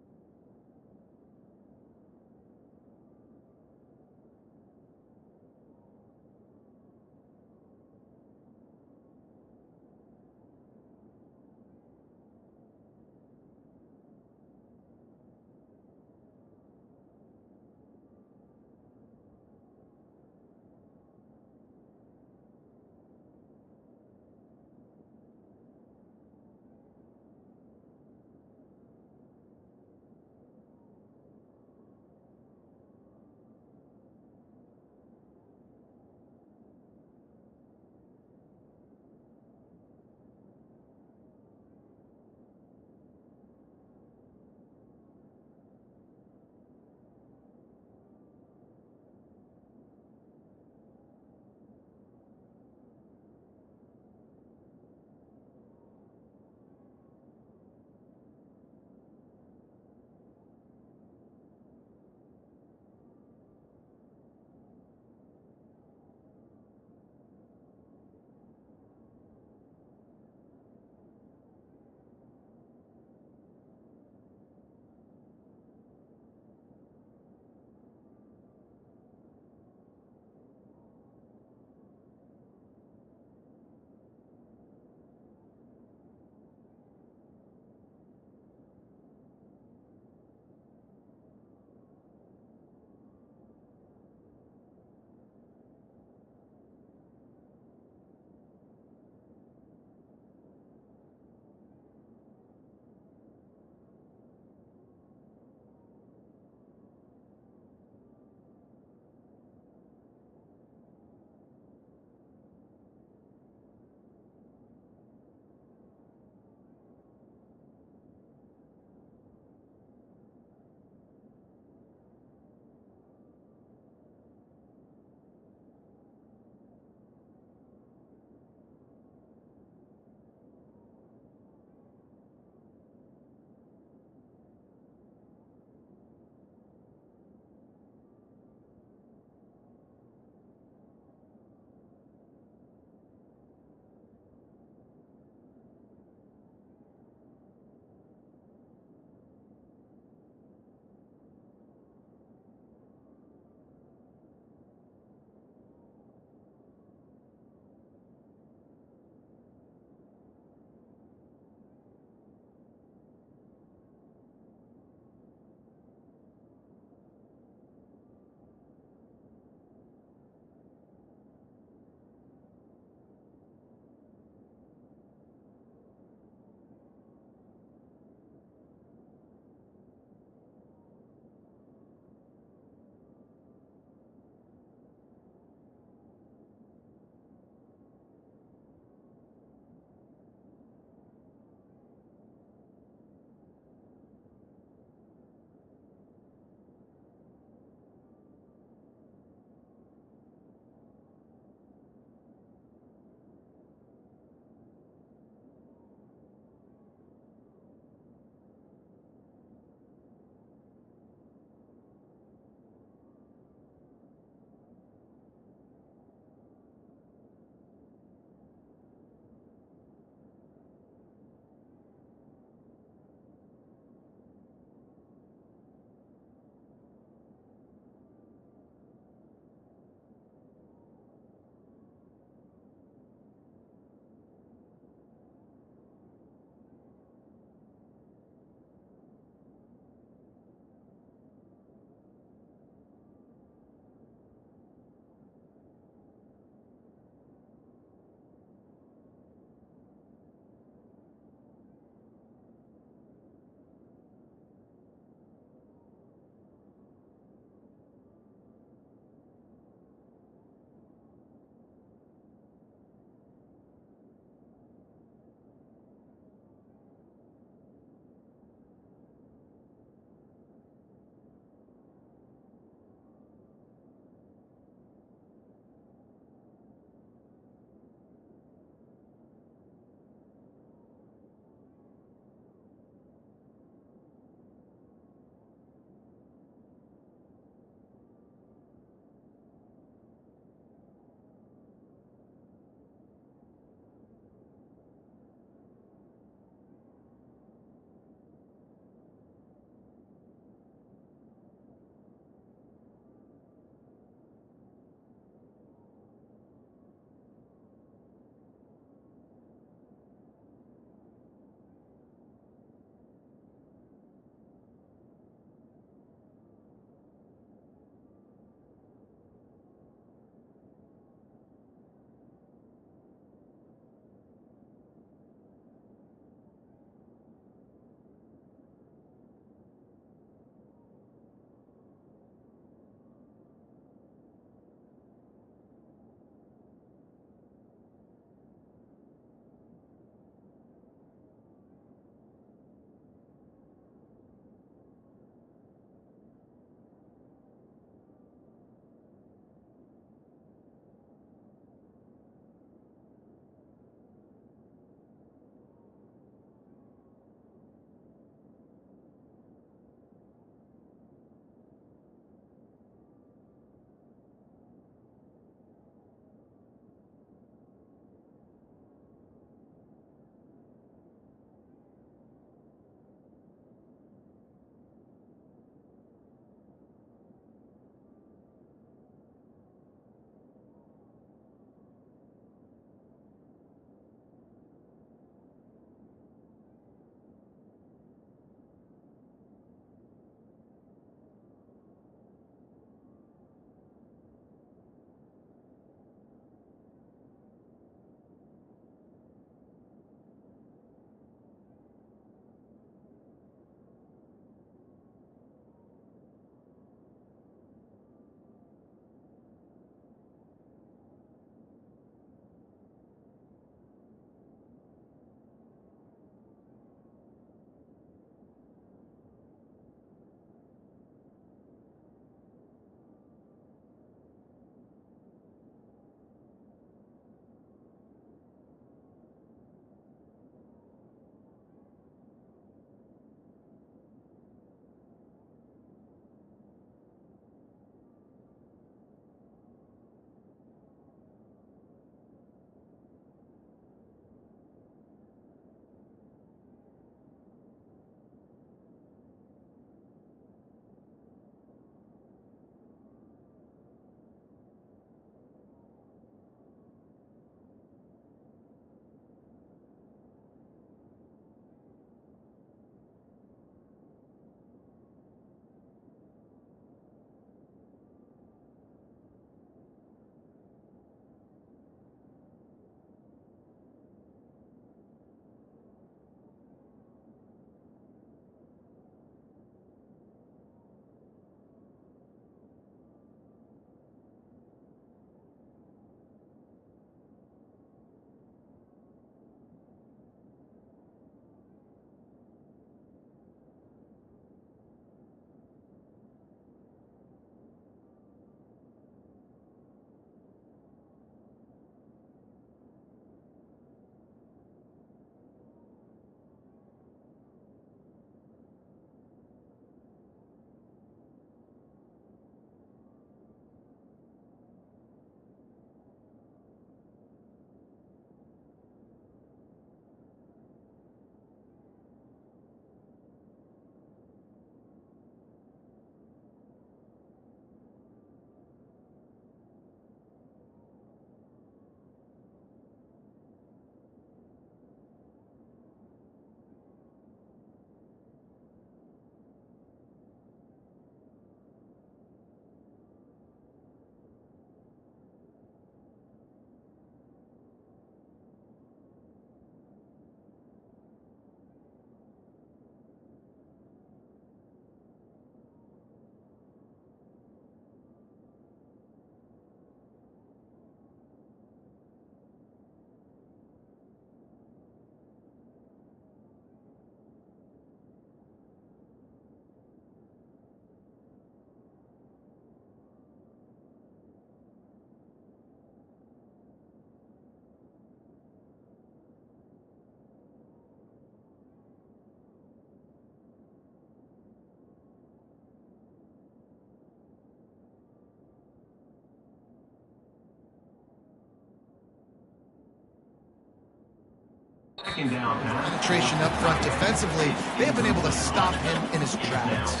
Penetration up front defensively, they have been able to stop him in his tracks.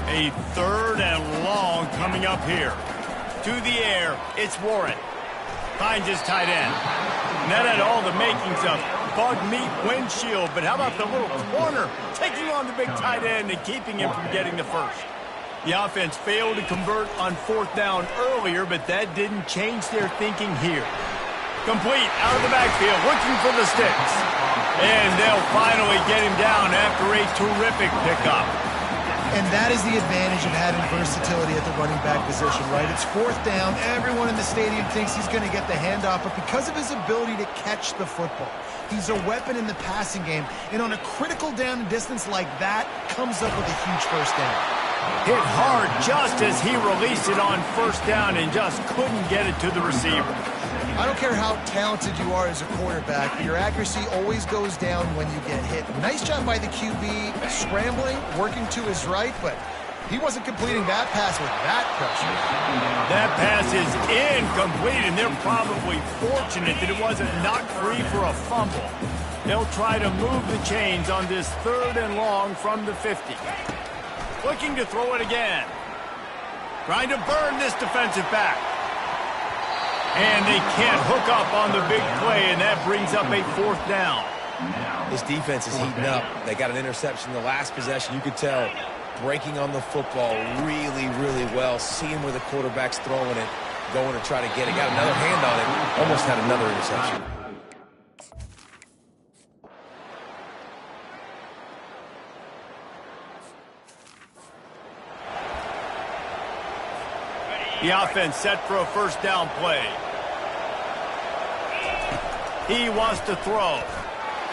A 3rd and long coming up here. To the air, it's Warren. Finds his tight end. And that had all the makings of bug meat windshield, but how about the little corner taking on the big tight end and keeping him from getting the first? The offense failed to convert on 4th down earlier, but that didn't change their thinking here. Complete out of the backfield, looking for the sticks. And they'll finally get him down after a terrific pickup. And that is the advantage of having versatility at the running back position, right? It's 4th down. Everyone in the stadium thinks he's going to get the handoff, but because of his ability to catch the football, he's a weapon in the passing game. And on a critical down and distance like that, comes up with a huge first down. Hit hard just as he released it on 1st down and just couldn't get it to the receiver. I don't care how talented you are as a quarterback, but your accuracy always goes down when you get hit. Nice job by the QB scrambling, working to his right, but he wasn't completing that pass with that pressure. That pass is incomplete, and they're probably fortunate that it wasn't knocked free for a fumble. They'll try to move the chains on this 3rd and long from the 50. Looking to throw it again. Trying to burn this defensive back. And they can't hook up on the big play, and that brings up a 4th down. This defense is heating up. They got an interception the last possession. You could tell breaking on the football really, really well. Seeing where the quarterback's throwing it, going to try to get it. Got another hand on it. Almost had another interception. The offense set for a 1st down play. He wants to throw.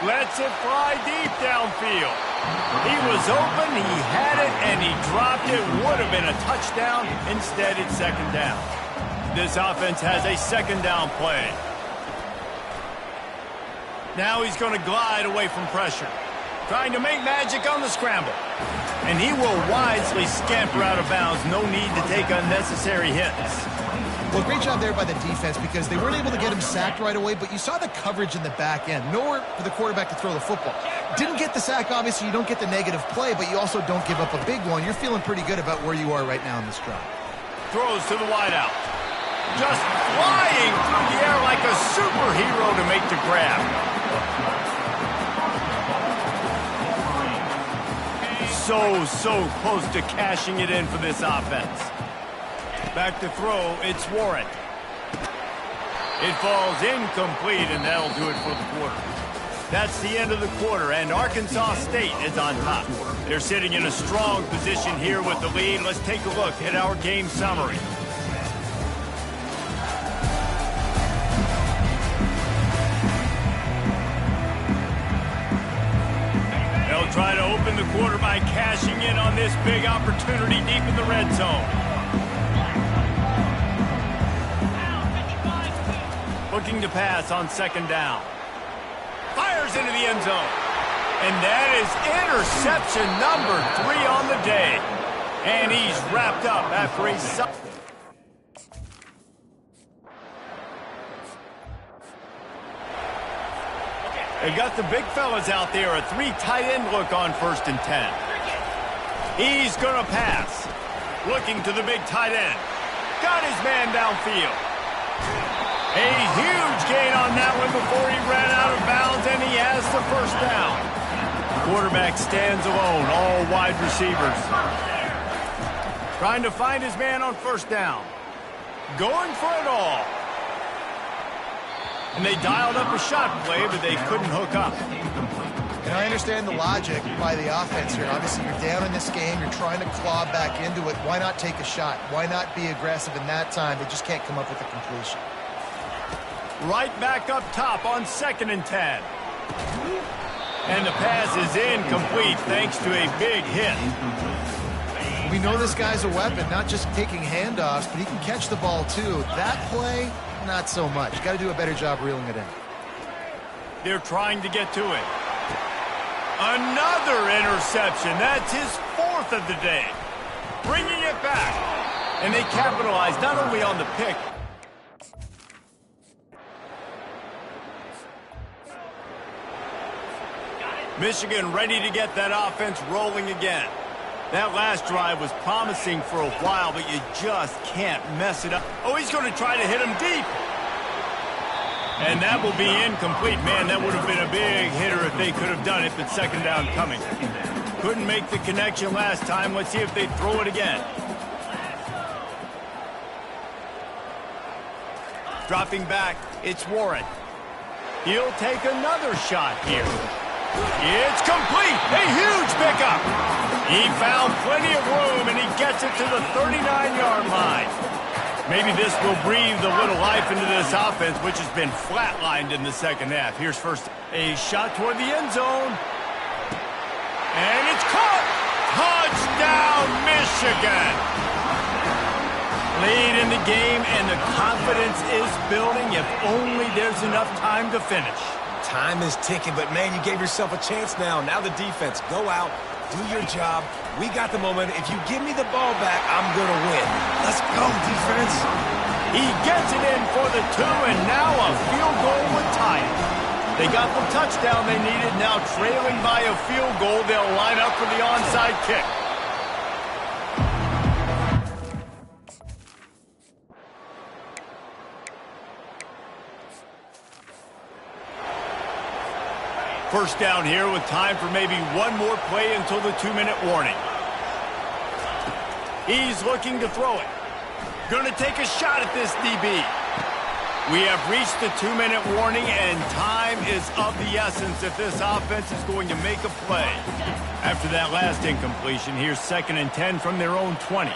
Lets it fly deep downfield. He was open, he had it, and he dropped it. Would have been a touchdown. Instead, it's 2nd down. This offense has a 2nd down play. Now he's going to glide away from pressure. Trying to make magic on the scramble. And he will wisely scamper out of bounds. No need to take unnecessary hits. Well, great job there by the defense because they weren't able to get him sacked right away, but you saw the coverage in the back end. Nowhere for the quarterback to throw the football. Didn't get the sack, obviously. You don't get the negative play, but you also don't give up a big one. You're feeling pretty good about where you are right now in this drive. Throws to the wideout. Just flying through the air like a superhero to make the grab. So close to cashing it in for this offense. Back to throw, it's Warren. It falls incomplete, and that'll do it for the quarter. That's the end of the quarter, and Arkansas State is on top. They're sitting in a strong position here with the lead. Let's take a look at our game summary. They'll try to open the quarter by cashing in on this big opportunity deep in the red zone. Looking to pass on 2nd down. Fires into the end zone. And that is interception number 3 on the day. And he's wrapped up after a... They got the big fellas out there. A 3 tight end look on 1st and 10. He's going to pass. Looking to the big tight end. Got his man downfield. A huge gain on that one before he ran out of bounds, and he has the 1st down. Quarterback stands alone, all wide receivers. Trying to find his man on 1st down. Going for it all. And they dialed up a shot play, but they couldn't hook up. And I understand the logic by the offense here. Obviously, you're down in this game. You're trying to claw back into it. Why not take a shot? Why not be aggressive in that time? They just can't come up with a completion. Right back up top on 2nd and 10. And the pass is incomplete thanks to a big hit. We know this guy's a weapon, not just taking handoffs, but he can catch the ball too. That play, not so much. Got to do a better job reeling it in. They're trying to get to it. Another interception. That's his 4th of the day. Bringing it back. And they capitalize not only on the pick, Michigan ready to get that offense rolling again. That last drive was promising for a while, but you just can't mess it up. Oh, he's going to try to hit him deep. And that will be incomplete. Man, that would have been a big hitter if they could have done it, but second down coming. Couldn't make the connection last time. Let's see if they throw it again. Dropping back, it's Warren. He'll take another shot here. It's complete. A huge pickup. He found plenty of room, and he gets it to the 39-yard line. Maybe this will breathe a little life into this offense, which has been flatlined in the second half. Here's first a shot toward the end zone. And it's caught. Touchdown, Michigan. Lead in the game, and the confidence is building if only there's enough time to finish. Time is ticking, but, man, you gave yourself a chance now. Now the defense, go out, do your job. We got the momentum. If you give me the ball back, I'm going to win. Let's go, defense. He gets it in for the 2, and now a field goal would tie it. They got the touchdown they needed. Now trailing by a field goal, they'll line up for the onside kick. First down here with time for maybe one more play until the 2-minute warning. He's looking to throw it. Going to take a shot at this DB. We have reached the 2-minute warning, and time is of the essence if this offense is going to make a play. After that last incompletion, here's 2nd and 10 from their own 20.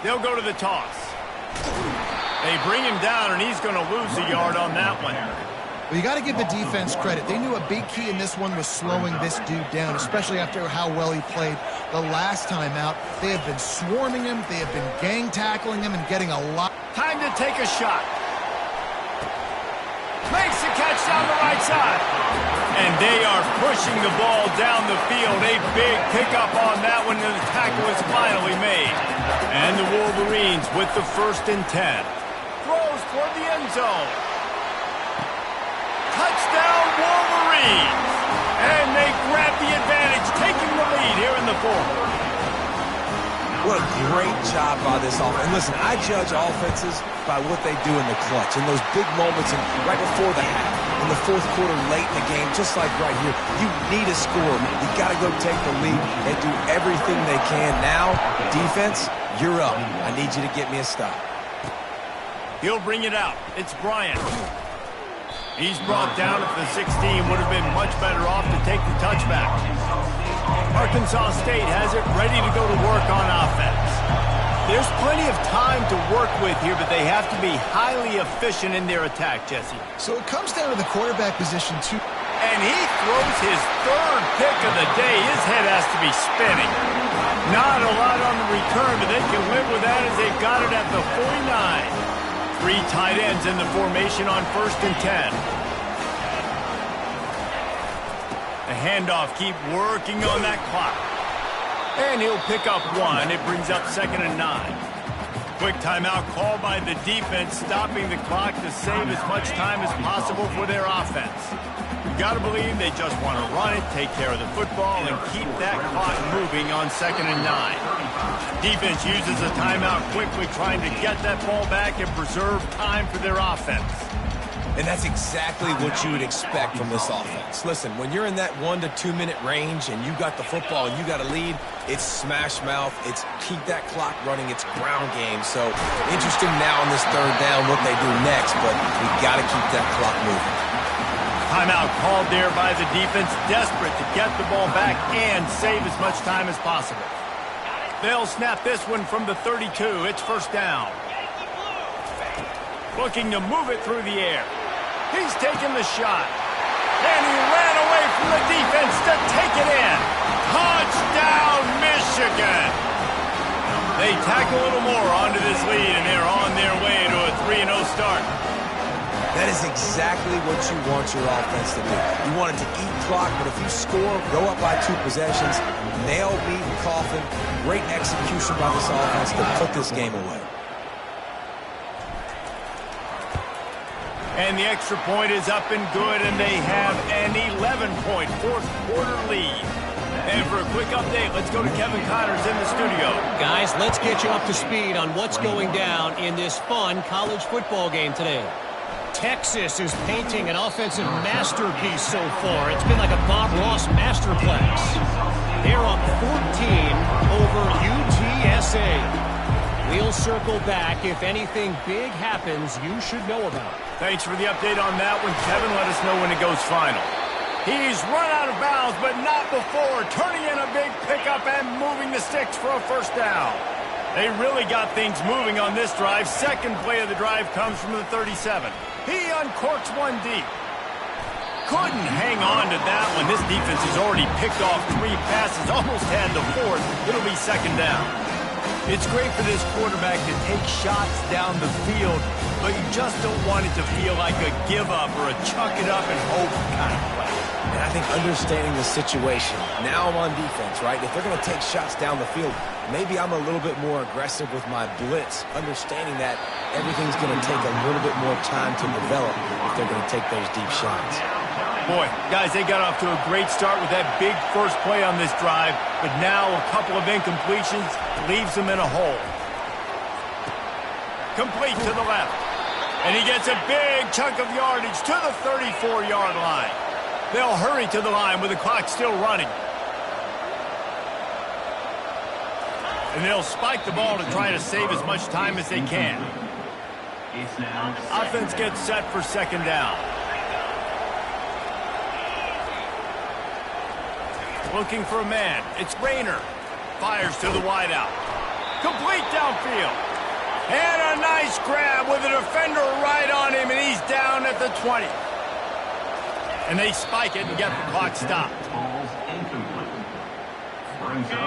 They'll go to the toss. They bring him down, and he's going to lose a yard on that one. Well, you got to give the defense credit. They knew a big key in this one was slowing this dude down, especially after how well he played the last time out. They have been swarming him. They have been gang tackling him and getting a lot. Time to take a shot. Makes the catch down the right side. And they are pushing the ball down the field. A big pickup on that one, and the tackle is finally made. And the Wolverines with the 1st and 10. Throws toward the end zone. Touchdown, Wolverines! And they grab the advantage, taking the lead here in the 4th. What a great job by this offense. And listen, I judge offenses by what they do in the clutch. In those big moments and right before the half, in the 4th quarter, late in the game, just like right here, you need a score. You got to go take the lead and do everything they can. Now, defense, you're up. I need you to get me a stop. He'll bring it out. It's Bryant. He's brought down at the 16. Would have been much better off to take the touchback. Arkansas State has it ready to go to work on offense. There's plenty of time to work with here, but they have to be highly efficient in their attack, Jesse. So it comes down to the quarterback position, too. And he throws his 3rd pick of the day. His head has to be spinning. Not a lot on the return, but they can live with that as they've got it at the 49. 3 tight ends in the formation on 1st and 10. The handoff, keep working on that clock. And he'll pick up 1. It brings up 2nd and 9. Quick timeout called by the defense, stopping the clock to save as much time as possible for their offense. You got to believe they just want to run it, take care of the football, and keep that clock moving on 2nd and 9. Defense uses a timeout quickly, trying to get that ball back and preserve time for their offense. And that's exactly what you would expect from this offense. Listen, when you're in that 1 to 2 minute range and you got the football and you got a lead, it's smash mouth, it's keep that clock running, it's ground game. So interesting now on this 3rd down what they do next, but we got to keep that clock moving. Timeout called there by the defense, desperate to get the ball back and save as much time as possible. They'll snap this one from the 32. It's 1st down. Looking to move it through the air. He's taking the shot. And he ran away from the defense to take it in. Touchdown, Michigan! They tack a little more onto this lead, and they're on their way to a 3-0 start. That is exactly what you want your offense to do. You want it to eat clock, but if you score, go up by 2 possessions, nail beating coffin, great execution by this offense to put this game away. And the extra point is up and good, and they have an 11-point fourth-quarter lead. And for a quick update, let's go to Kevin Connors in the studio. Guys, let's get you up to speed on what's going down in this fun college football game today. Texas is painting an offensive masterpiece so far. It's been like a Bob Ross masterclass. They're up 14 over UTSA. We'll circle back. If anything big happens, you should know about it. Thanks for the update on that one, Kevin. Let us know when it goes final. He's run out of bounds, but not before. Turning in a big pickup and moving the sticks for a first down. They really got things moving on this drive. Second play of the drive comes from the 37. He uncorks one deep. Couldn't hang on to that one. This defense has already picked off 3 passes, almost had the 4th. It'll be second down. It's great for this quarterback to take shots down the field, but you just don't want it to feel like a give-up or a chuck-it-up and hope kind of play. And I think understanding the situation, now I'm on defense, right? If they're going to take shots down the field, maybe I'm a little bit more aggressive with my blitz, understanding that everything's going to take a little bit more time to develop if they're going to take those deep shots. Boy, guys, they got off to a great start with that big first play on this drive, but now a couple of incompletions leaves them in a hole. Complete to the left. And he gets a big chunk of yardage to the 34-yard line. They'll hurry to the line with the clock still running. And they'll spike the ball to try to save as much time as they can. Offense gets set for second down. Looking for a man. It's Rayner. Fires to the wideout. Complete downfield. And a nice grab with a defender right on him, and he's down at the 20. And they spike it and get the clock stopped.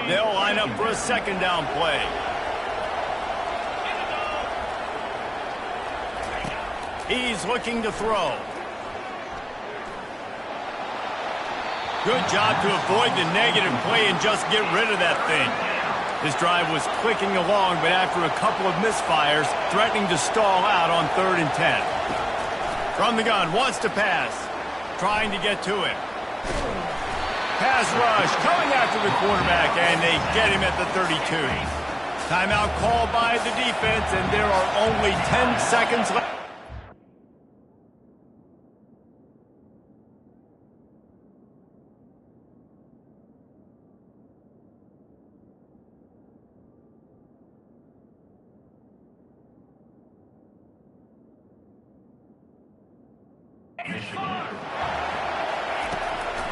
They'll line up for a second down play. He's looking to throw. Good job to avoid the negative play and just get rid of that thing. This drive was clicking along, but after a couple of misfires, threatening to stall out on 3rd and 10. From the gun, wants to pass. Trying to get to it. Pass rush, coming after the quarterback, and they get him at the 32. Timeout called by the defense, and there are only 10 seconds left.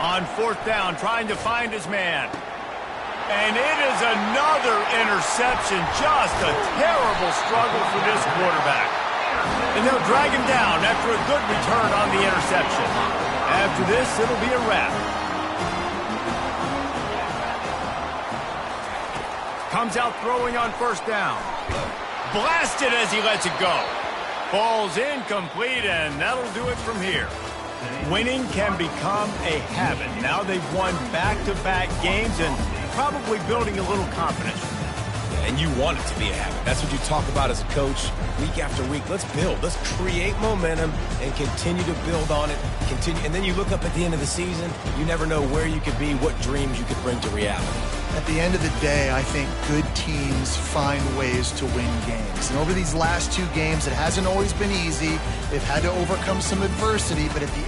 On 4th down, trying to find his man. And it is another interception. Just a terrible struggle for this quarterback. And they'll drag him down after a good return on the interception. After this, it'll be a wrap. Comes out throwing on 1st down. Blasted as he lets it go. Ball's incomplete, and that'll do it from here. Winning can become a habit. Now they've won back-to-back games and probably building a little confidence. And you want it to be a habit. That's what you talk about as a coach week after week. Let's build. Let's create momentum and continue to build on it. And then you look up at the end of the season, you never know where you could be, what dreams you could bring to reality. At the end of the day, I think good teams find ways to win games. And over these last 2 games, it hasn't always been easy. They've had to overcome some adversity, but at the